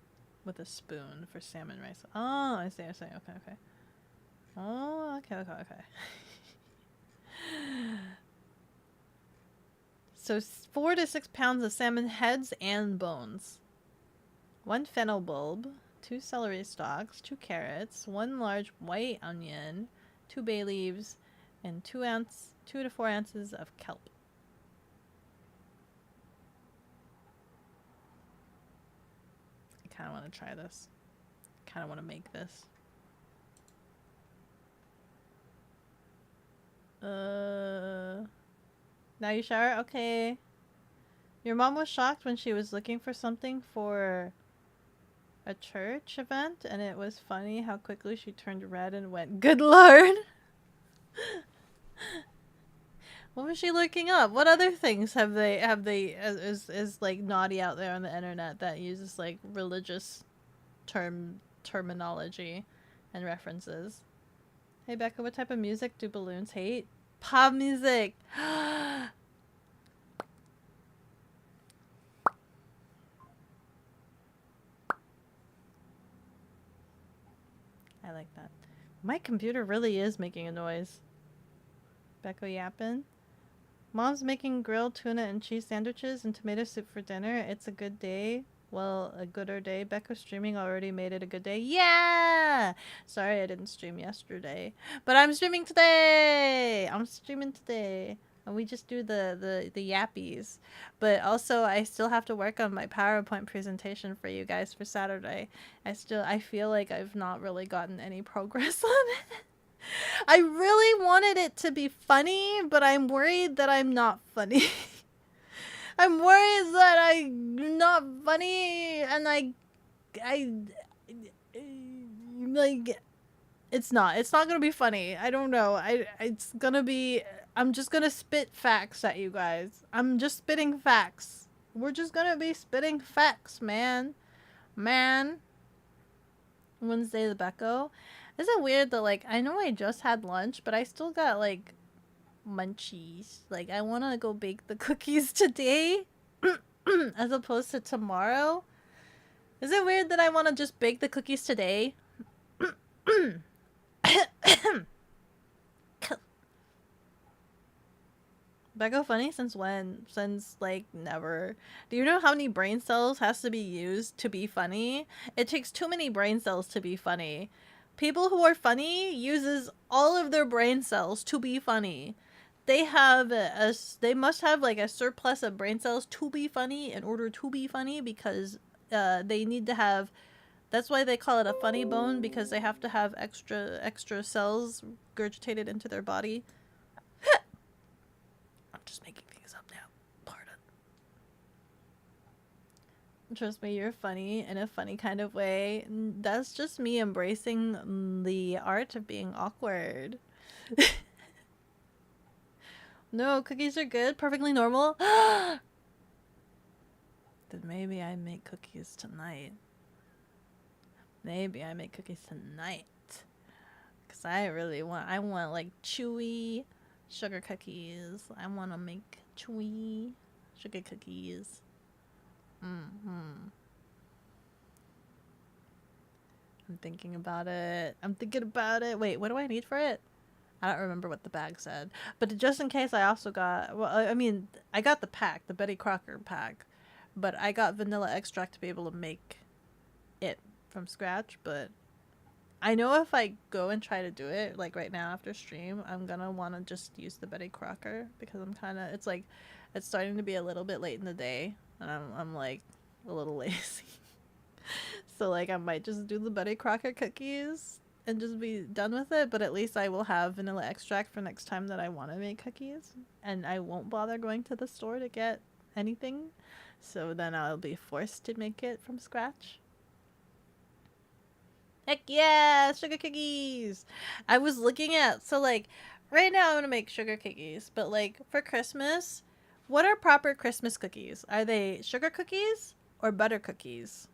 with a spoon for salmon rice. Oh, I see. Okay, okay. Oh, okay. So 4 to 6 pounds of salmon heads and bones. 1 fennel bulb, 2 celery stalks, 2 carrots, 1 large white onion, 2 bay leaves, and 2 to 4 ounces of kelp. I kind of want to try this. Kind of want to make this. Now you shower? Okay. Your mom was shocked when she was looking for something for a church event, and it was funny how quickly she turned red and went, "Good Lord!" What was she looking up? What other things have they is like naughty out there on the internet that uses like religious terminology and references? Hey Becca, what type of music do balloons hate? Pop music. I like that. My computer really is making a noise. Becca yapping. Mom's making grilled tuna and cheese sandwiches and tomato soup for dinner. It's a good day. Well, a gooder day. Becca streaming already made it a good day. Yeah! Sorry I didn't stream yesterday. But I'm streaming today! And we just do the yappies. But also, I still have to work on my PowerPoint presentation for you guys for Saturday. I feel like I've not really gotten any progress on it. I really wanted it to be funny, but I'm worried that I'm not funny. I'm worried that I'm not funny, and I like, it's not gonna be funny. I don't know. It's gonna be, I'm just gonna spit facts at you guys. I'm just spitting facts. We're just gonna be spitting facts, man. Wednesday the Becco. Is it weird that, like, I know I just had lunch, but I still got, like, munchies. Like, I want to go bake the cookies today as opposed to tomorrow. Is it weird that I want to just bake the cookies today? Becco funny since when? Since, like, never. Do you know how many brain cells has to be used to be funny? It takes too many brain cells to be funny. People who are funny uses all of their brain cells to be funny. They must have like a surplus of brain cells to be funny in order to be funny, because they need to have, that's why they call it a funny bone, because they have to have extra cells regurgitated into their body. I'm just making things up now. Pardon. Trust me, you're funny in a funny kind of way. That's just me embracing the art of being awkward. No, cookies are good. Perfectly normal. Then maybe I make cookies tonight. Because I want like chewy sugar cookies. I want to make chewy sugar cookies. I'm thinking about it. Wait, what do I need for it? I don't remember what the bag said. But just in case, I also got, well, I mean, I got the pack, the Betty Crocker pack. But I got vanilla extract to be able to make it from scratch. But I know if I go and try to do it, like right now after stream, I'm gonna want to just use the Betty Crocker. Because I'm kind of, it's like, it's starting to be a little bit late in the day. And I'm like a little lazy. So like I might just do the Betty Crocker cookies and just be done with it, but at least I will have vanilla extract for next time that I want to make cookies, and I won't bother going to the store to get anything, so then I'll be forced to make it from scratch. Heck yeah, sugar cookies. I was looking at, so like right now I'm gonna make sugar cookies, but like for Christmas, what are proper Christmas cookies? Are they sugar cookies or butter cookies?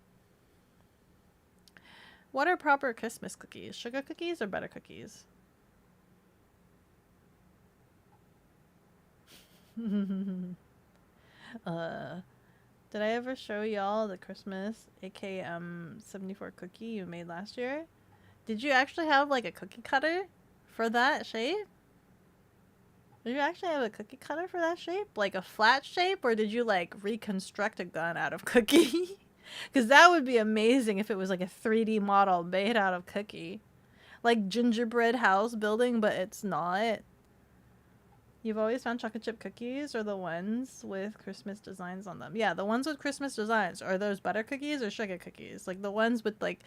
What are proper Christmas cookies? Sugar cookies or butter cookies? uh Did I ever show y'all the Christmas AKM 74 cookie you made last year? Did you actually have like a cookie cutter for that shape? Did you actually have a cookie cutter for that shape? Like a flat shape? Or did you like reconstruct a gun out of cookie? Because that would be amazing if it was like a 3D model made out of cookie. Like gingerbread house building, but it's not. You've always found chocolate chip cookies or the ones with Christmas designs on them? Yeah, the ones with Christmas designs. Are those butter cookies or sugar cookies? Like the ones with like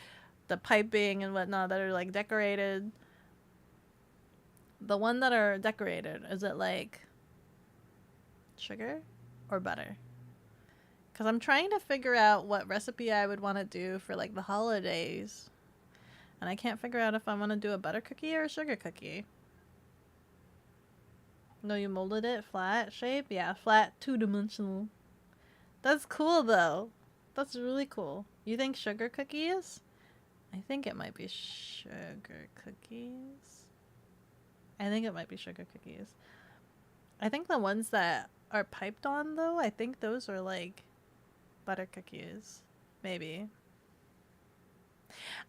the piping and whatnot that are like decorated. The one that are decorated, is it like sugar or butter? Because I'm trying to figure out what recipe I would want to do for like the holidays. And I can't figure out if I want to do a butter cookie or a sugar cookie. No, you molded it flat shape? Yeah, flat, two-dimensional. That's cool though. That's really cool. You think sugar cookies? I think it might be sugar cookies. I think it might be sugar cookies. I think the ones that are piped on though, I think those are like butter cookies. Maybe.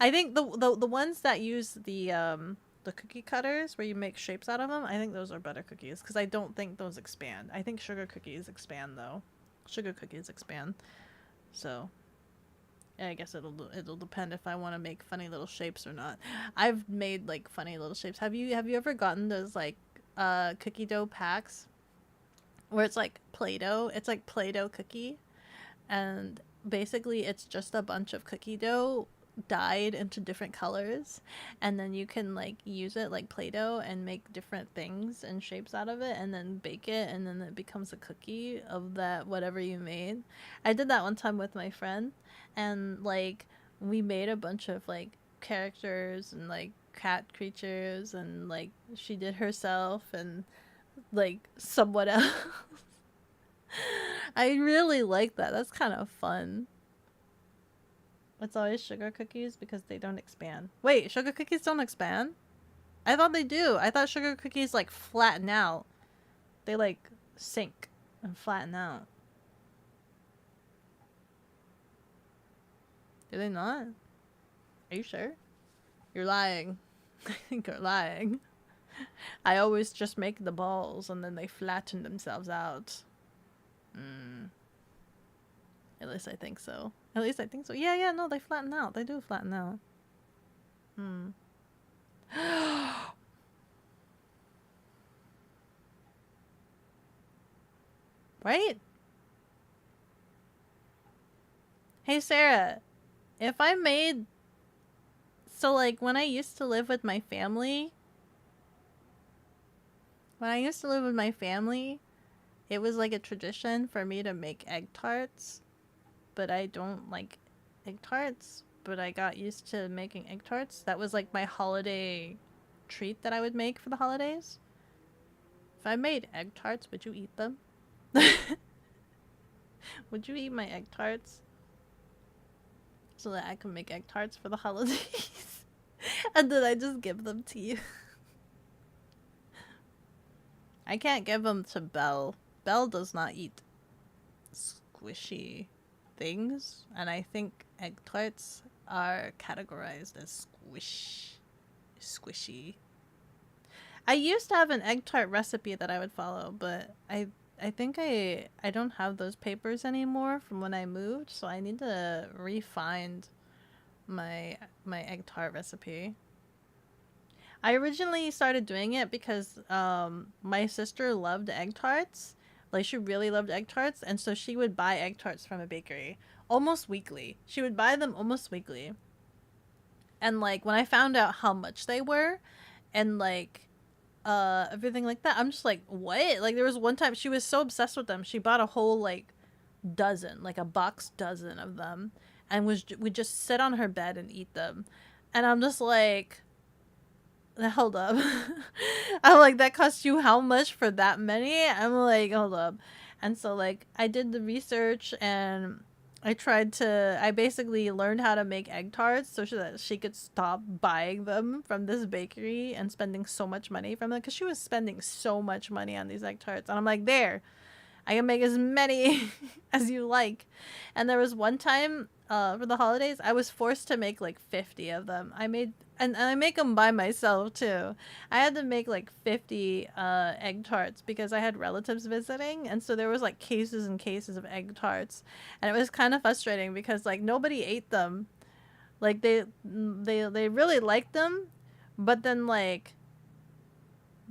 I think the ones that use the cookie cutters where you make shapes out of them, I think those are butter cookies because I don't think those expand. I think sugar cookies expand though. Sugar cookies expand. So yeah, I guess it'll depend if I want to make funny little shapes or not. I've made like funny little shapes. Have you ever gotten those like cookie dough packs where it's like Play-Doh? It's like Play-Doh cookie, and basically it's just a bunch of cookie dough dyed into different colors, and then you can like use it like Play-Doh and make different things and shapes out of it and then bake it, and then it becomes a cookie of that whatever you made. I did that one time with my friend, and like we made a bunch of like characters and like cat creatures, and like she did herself and like someone else. I really like that. That's kind of fun. It's always sugar cookies because they don't expand. Wait, sugar cookies don't expand? I thought they do. I thought sugar cookies like flatten out. They like sink and flatten out. Do they not? Are you sure? You're lying. I think you're lying. I always just make the balls and then they flatten themselves out. At least I think so. At least I think so. Yeah, no, they flatten out. They do flatten out. Right? Hey, Sarah. If I made... So, like, when I used to live with my family... It was like a tradition for me to make egg tarts. But I don't like egg tarts. But I got used to making egg tarts. That was like my holiday treat that I would make for the holidays. If I made egg tarts, would you eat them? Would you eat my egg tarts? So that I can make egg tarts for the holidays. And then I just give them to you. I can't give them to Belle. Belle does not eat squishy things. And I think egg tarts are categorized as squishy. I used to have an egg tart recipe that I would follow, but I think I don't have those papers anymore from when I moved, so I need to re-find my egg tart recipe. I originally started doing it because my sister loved egg tarts. Like, she really loved egg tarts, and so she would buy egg tarts from a bakery almost weekly. She would buy them almost weekly. And like when I found out how much they were and like everything like that, I'm just like, what? Like, there was one time she was so obsessed with them, she bought a whole like dozen, like a box dozen of them, and would just sit on her bed and eat them. And I'm just like, hold up. I'm like, that cost you how much for that many? I'm like, hold up. And so like I did the research and I basically learned how to make egg tarts so that she could stop buying them from this bakery and spending so much money from them, because she was spending so much money on these egg tarts. And I'm like, there, I can make as many as you like. And there was one time for the holidays, I was forced to make like 50 of them. And I make them by myself too. I had to make like 50 egg tarts because I had relatives visiting, and so there was like cases and cases of egg tarts, and it was kind of frustrating because like nobody ate them. Like they really liked them, but then like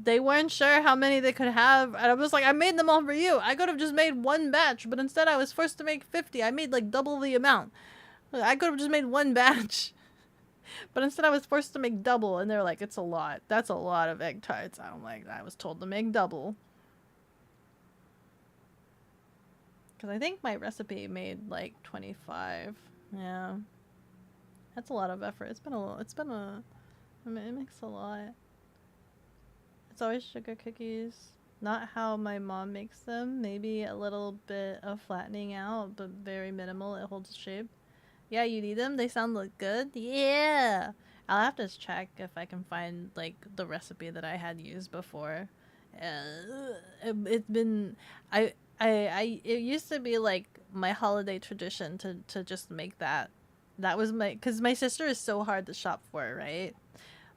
they weren't sure how many they could have, and I was like, I made them all for you. I could have just made one batch, but instead I was forced to make 50. I made like double the amount. I could have just made one batch. But instead I was forced to make double, and they're like, it's a lot. That's a lot of egg tarts. I'm like, I was told to make double. Because I think my recipe made like 25. Yeah. That's a lot of effort. I mean, it makes a lot. It's always sugar cookies. Not how my mom makes them. Maybe a little bit of flattening out, but very minimal. It holds shape. Yeah, you need them? They sound look good? Yeah! I'll have to check if I can find, like, the recipe that I had used before. It's been... it used to be, like, my holiday tradition to just make that. That was my... Because my sister is so hard to shop for, right?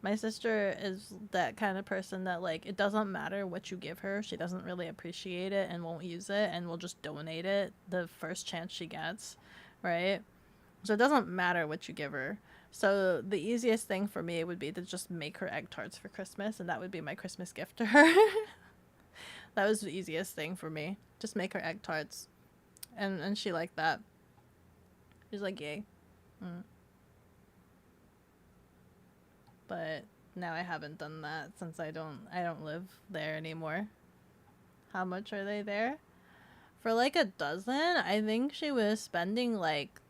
My sister is that kind of person that, like, it doesn't matter what you give her. She doesn't really appreciate it and won't use it and will just donate it the first chance she gets, right? So it doesn't matter what you give her. So the easiest thing for me would be to just make her egg tarts for Christmas, and that would be my Christmas gift to her. That was the easiest thing for me. Just make her egg tarts. And she liked that. She's like, yay. But now I haven't done that since I don't live there anymore. How much are they there? For like a dozen, I think she was spending like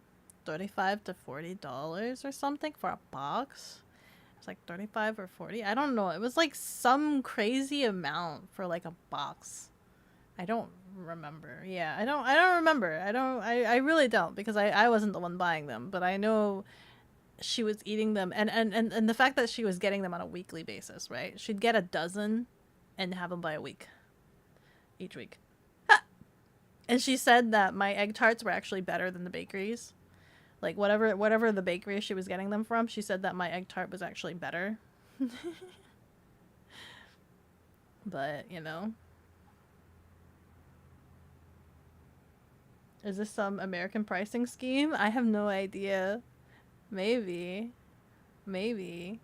$35 to $40 or something for a box. It's like 35 or 40. I don't know. It was like some crazy amount for like a box. I don't remember. Yeah, I don't remember. I really don't, because I wasn't the one buying them, but I know she was eating them, and the fact that she was getting them on a weekly basis, right? She'd get a dozen and have them by a week. Each week. And she said that my egg tarts were actually better than the bakeries. Like, whatever the bakery she was getting them from, she said that my egg tart was actually better. But, you know. Is this some American pricing scheme? I have no idea. Maybe. Maybe.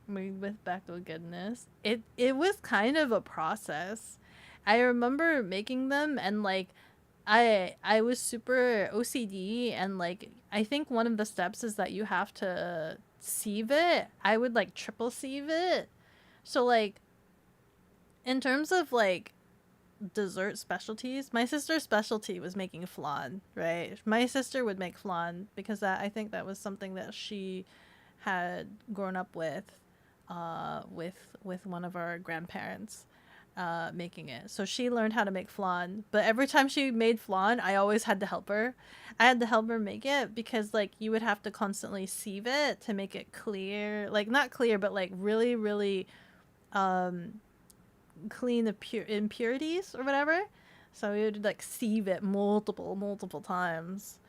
With bekogenning. It was kind of a process. I remember making them, and like I was super OCD, and like I think one of the steps is that you have to sieve it. I would like triple sieve it. So like in terms of like dessert specialties, my sister's specialty was making flan, right? My sister would make flan because I think that was something that she had grown up with one of our grandparents making it. So she learned how to make flan, but every time she made flan, I always had to help her. I had to help her make it because like you would have to constantly sieve it to make it clear, like not clear, but like really, really clean the impurities or whatever. So we would like sieve it multiple times.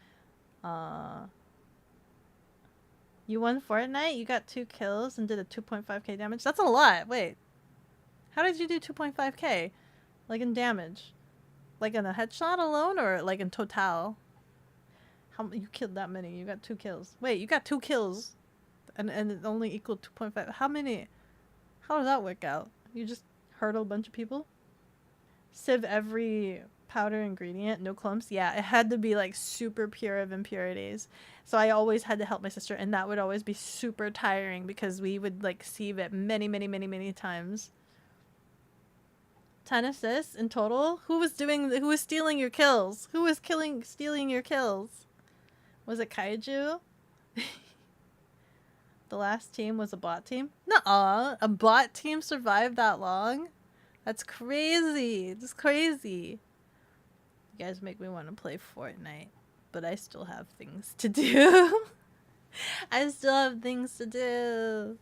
You won Fortnite? You got 2 kills and did a 2.5k damage? That's a lot. Wait. How did you do 2.5k? Like in damage? Like in a headshot alone, or like in total? How you killed that many? You got 2 kills. Wait, you got 2 kills and it only equaled 2.5. How many? How does that work out? You just hurdle a bunch of people? Sieve every powder ingredient, no clumps. Yeah, it had to be like super pure of impurities. So I always had to help my sister, and that would always be super tiring because we would like sieve it many times. 10 assists in total? Who was stealing your kills? Who was stealing your kills? Was it Kaiju? The last team was a bot team? Nuh-uh. A bot team survived that long? That's crazy. That's crazy. You guys make me want to play Fortnite, but I still have things to do. I still have things to do.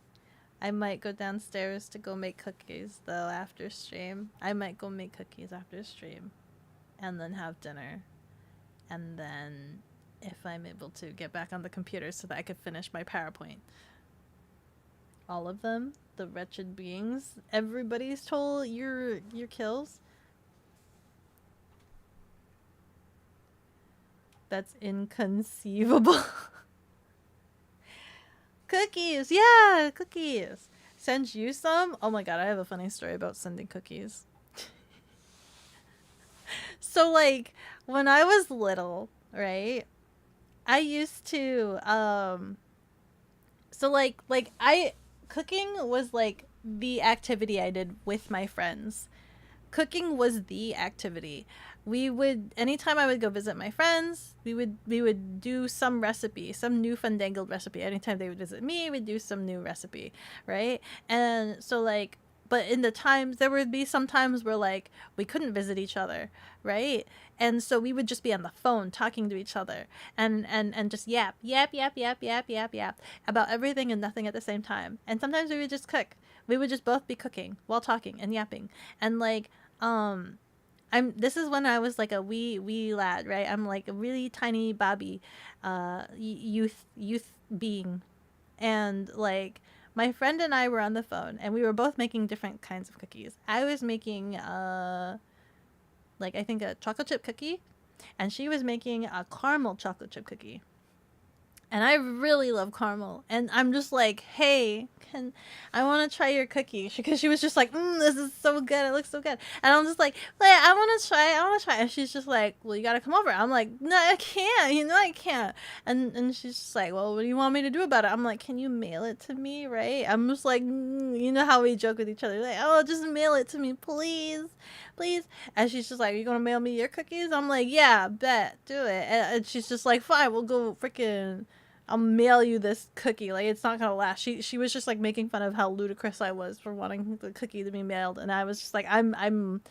I might go downstairs to go make cookies, though, after stream. I might go make cookies after stream. And then have dinner. And then, if I'm able to, get back on the computer so that I could finish my PowerPoint. All of them? The wretched beings? Everybody stole your kills? That's inconceivable. Cookies! Yeah! Cookies! Send you some? Oh my god, I have a funny story about sending cookies. So, like, when I was little, right? I used to, so, cooking was, like, the activity I did with my friends. Cooking was the activity. We would, anytime I would go visit my friends, we would do some recipe, some new fandangled recipe. Anytime they would visit me, we'd do some new recipe, right? And so, like, but in the times, there would be some times where, like, we couldn't visit each other, right? And so we would just be on the phone talking to each other and just yap about everything and nothing at the same time. And sometimes we would just cook. We would just both be cooking while talking and yapping. And, like, this is when I was, like, a wee lad, right? I'm, like, a really tiny babby, youth being. And, like, my friend and I were on the phone, and we were both making different kinds of cookies. I was making, like, I think a chocolate chip cookie, and she was making a caramel chocolate chip cookie. And I really love caramel. And I'm just like, hey, I want to try your cookie. Because she was just like, this is so good. It looks so good. And I'm just like, I want to try. And she's just like, well, you got to come over. I'm like, no, I can't. You know I can't. And she's just like, well, what do you want me to do about it? I'm like, can you mail it to me, right? I'm just like, you know how we joke with each other. Like, oh, just mail it to me, please. Please. And she's just like, you going to mail me your cookies? I'm like, yeah, bet. Do it. And she's just like, fine, we'll go freaking... I'll mail you this cookie. Like, it's not gonna last. She was just, like, making fun of how ludicrous I was for wanting the cookie to be mailed, and I was just like, I'm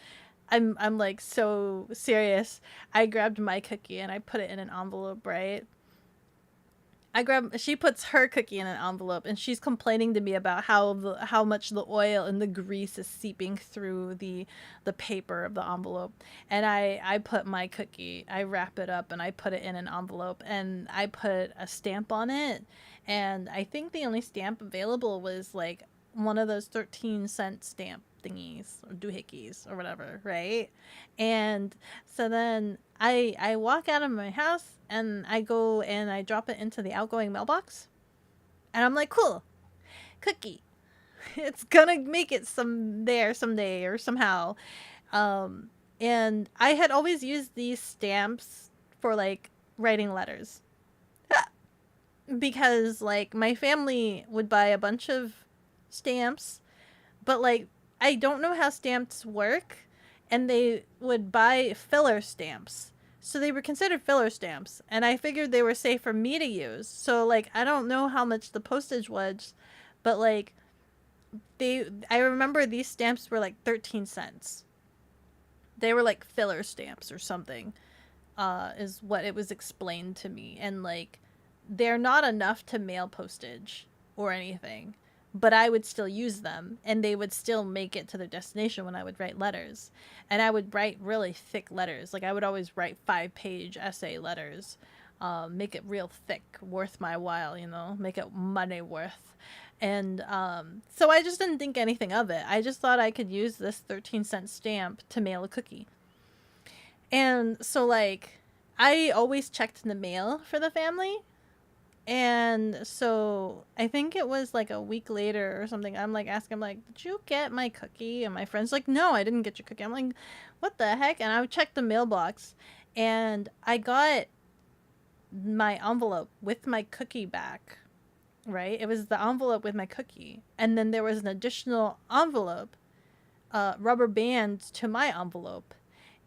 like so serious. I grabbed my cookie and I put it in an envelope, right? She puts her cookie in an envelope, and she's complaining to me about how much the oil and the grease is seeping through the paper of the envelope. And I put my cookie, I wrap it up and I put it in an envelope, and I put a stamp on it. And I think the only stamp available was, like, one of those 13-cent stamp thingies or doohickeys or whatever, right? And so then I walk out of my house and I go and I drop it into the outgoing mailbox, and I'm like, cool, cookie, it's gonna make it someday or somehow. And I had always used these stamps for, like, writing letters because, like, my family would buy a bunch of stamps, but, like, I don't know how stamps work, and they would buy filler stamps. So they were considered filler stamps, and I figured they were safe for me to use. So, like, I don't know how much the postage was, but, like, I remember these stamps were, like, 13 cents. They were, like, filler stamps or something, is what it was explained to me. And, like, they're not enough to mail postage or anything, but I would still use them, and they would still make it to their destination when I would write letters. And I would write really thick letters. Like, I would always write 5-page essay letters, make it real thick, worth my while, you know, make it money worth. And so I just didn't think anything of it. I just thought I could use this 13-cent stamp to mail a cookie. And so, like, I always checked in the mail for the family. And so I think it was, like, a week later or something. I'm, like, asking, I'm like, did you get my cookie? And my friend's like, no, I didn't get your cookie. I'm like, what the heck? And I checked the mailbox, and I got my envelope with my cookie back, right? It was the envelope with my cookie. And then there was an additional envelope, rubber band to my envelope.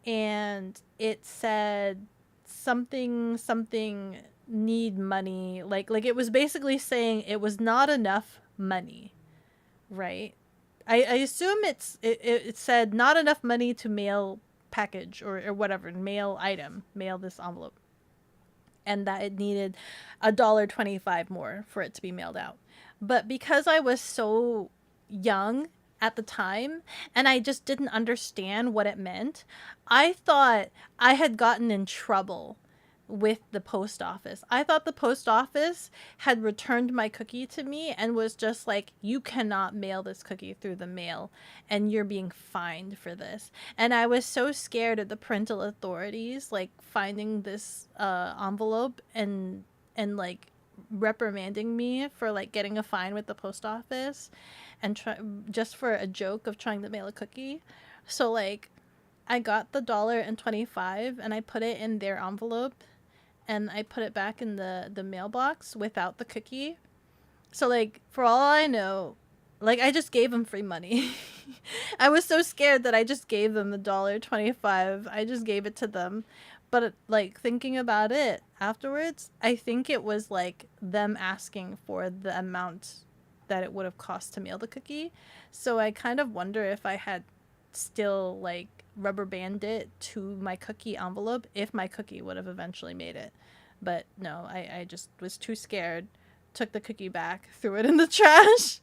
And it said something need money. Like it was basically saying it was not enough money, right? I assume it said not enough money to mail package or whatever, mail item, mail this envelope. And that it needed $1.25 more for it to be mailed out. But because I was so young at the time and I just didn't understand what it meant, I thought I had gotten in trouble with the post office. I thought the post office had returned my cookie to me and was just like, you cannot mail this cookie through the mail and you're being fined for this. And I was so scared of the parental authorities like finding this envelope and like reprimanding me for like getting a fine with the post office and just for a joke of trying to mail a cookie. So like I got the $1.25 and I put it in their envelope and I put it back in the mailbox without the cookie. So like for all I know, like I just gave them free money. I was so scared that I just gave them the $1.25. I just gave it to them. But like thinking about it afterwards, I think it was like them asking for the amount that it would have cost to mail the cookie. So I kind of wonder if I had still like rubber band it to my cookie envelope if my cookie would have eventually made it. But no, I just was too scared, took the cookie back, threw it in the trash,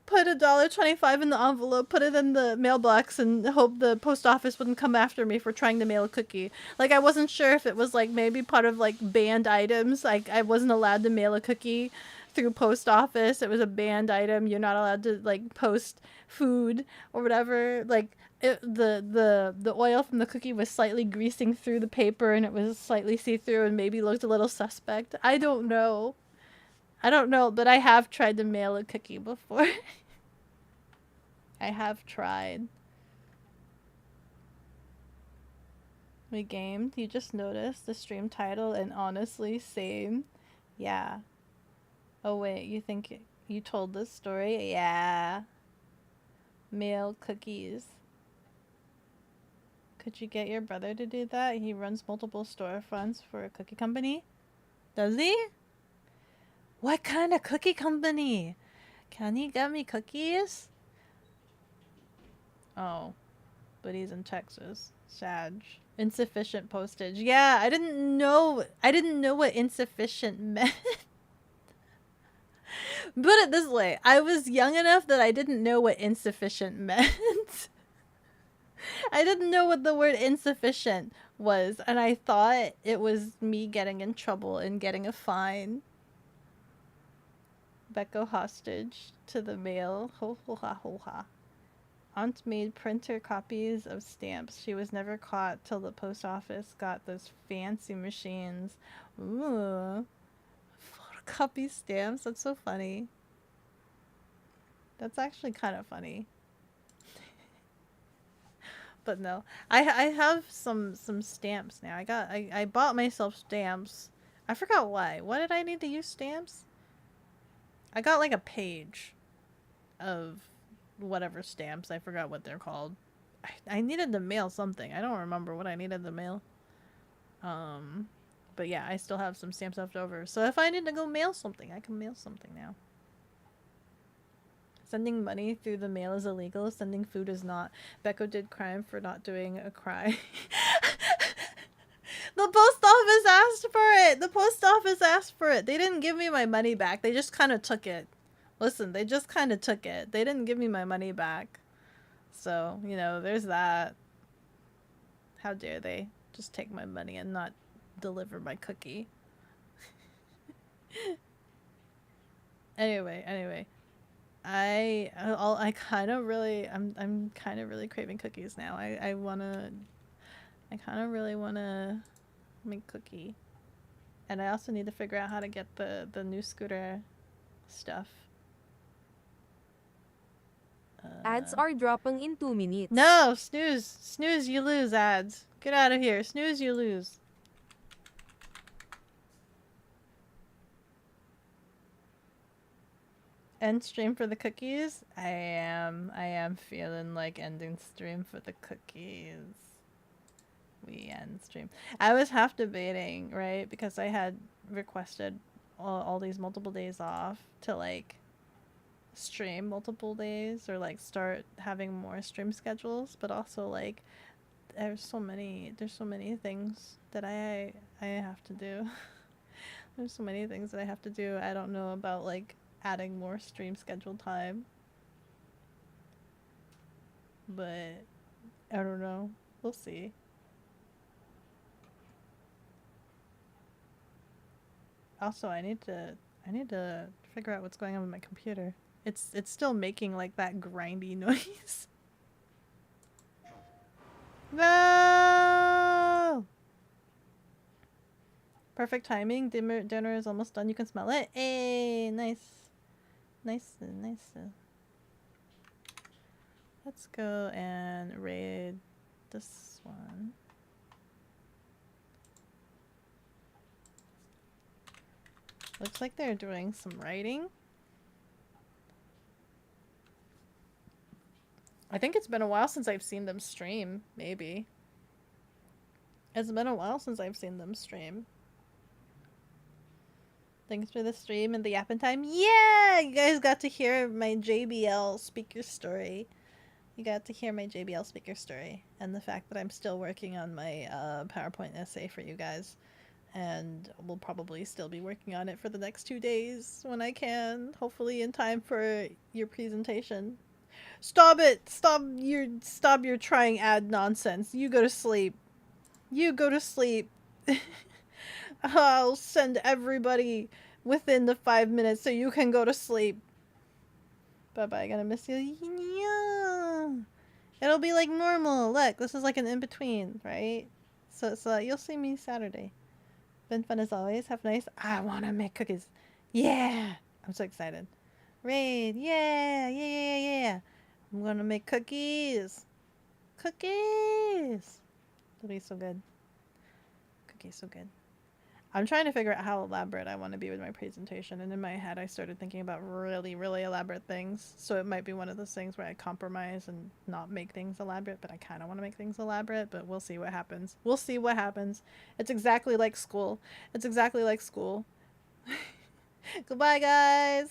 put $1.25 in the envelope, put it in the mailbox, and hope the post office wouldn't come after me for trying to mail a cookie. Like I wasn't sure if it was like maybe part of like banned items. Like I wasn't allowed to mail a cookie through post office. It was a banned item. You're not allowed to like post food or whatever. Like the oil from the cookie was slightly greasing through the paper and it was slightly see-through and maybe looked a little suspect. I don't know, but I have tried to mail a cookie before. I have tried. We gamed. You just noticed the stream title and honestly, same. Yeah. Oh wait, you think you told this story? Yeah. Mail cookies. Could you get your brother to do that? He runs multiple storefronts for a cookie company. Does he? What kind of cookie company? Can he get me cookies? Oh, but he's in Texas. Sad. Insufficient postage. Yeah, I didn't know what insufficient meant. Put it this way, I was young enough that I didn't know what insufficient meant. I didn't know what the word insufficient was, and I thought it was me getting in trouble and getting a fine. Beko hostage to the mail. Ho ho ha ho ha. Aunt made printer copies of stamps. She was never caught till the post office got those fancy machines. Ooh. Photocopy stamps? That's so funny. That's actually kind of funny. But no, I have some stamps now. I bought myself stamps. I forgot why. Why did I need to use stamps? I got like a page of whatever stamps. I forgot what they're called. I needed to mail something. I don't remember what I needed to mail. But yeah, I still have some stamps left over. So if I need to go mail something, I can mail something now. Sending money through the mail is illegal. Sending food is not. Beko did crime for not doing a crime. The post office asked for it. The post office asked for it. They didn't give me my money back. They just kind of took it. Listen, they just kind of took it. They didn't give me my money back. So, you know, there's that. How dare they just take my money and not deliver my cookie. Anyway. I'm kind of really craving cookies now. I kind of really wanna make cookie, and I also need to figure out how to get the new scooter stuff. Ads are dropping in 2 minutes. No, snooze, you lose. Ads, get out of here. Snooze, you lose. End stream for the cookies? I am feeling like ending stream for the cookies. we end stream. I was half debating, right? Because I had requested all these multiple days off to like stream multiple days or like start having more stream schedules, but also like there's so many things that I have to do. There's so many things that I have to do. I don't know about like adding more stream schedule time. But I don't know. We'll see. Also, I need to figure out what's going on with my computer. It's still making like that grindy noise. No! Perfect timing. Dinner is almost done. You can smell it. Hey, nice. Nice. Let's go and raid this one. Looks like they're doing some writing. I think it's been a while since I've seen them stream, maybe. It's been a while since I've seen them stream. Thanks for the stream and the yapping time. Yeah! You guys got to hear my JBL speaker story. You got to hear my JBL speaker story. And the fact that I'm still working on my PowerPoint essay for you guys. And we'll probably still be working on it for the next 2 days when I can. Hopefully in time for your presentation. Stop it! Stop your trying ad nonsense. You go to sleep. You go to sleep. I'll send everybody within the 5 minutes so you can go to sleep. Bye-bye, gonna miss you. Yeah. It'll be like normal. Look, this is like an in-between, right? So you'll see me Saturday. Been fun as always. Have nice. I wanna make cookies. Yeah! I'm so excited. Raid. Yeah. I'm gonna make cookies. Cookies! It'll be so good. Cookies so good. I'm trying to figure out how elaborate I want to be with my presentation, and in my head I started thinking about really, really elaborate things. So it might be one of those things where I compromise and not make things elaborate, but I kind of want to make things elaborate, but we'll see what happens. We'll see what happens. It's exactly like school. It's exactly like school. Goodbye, guys!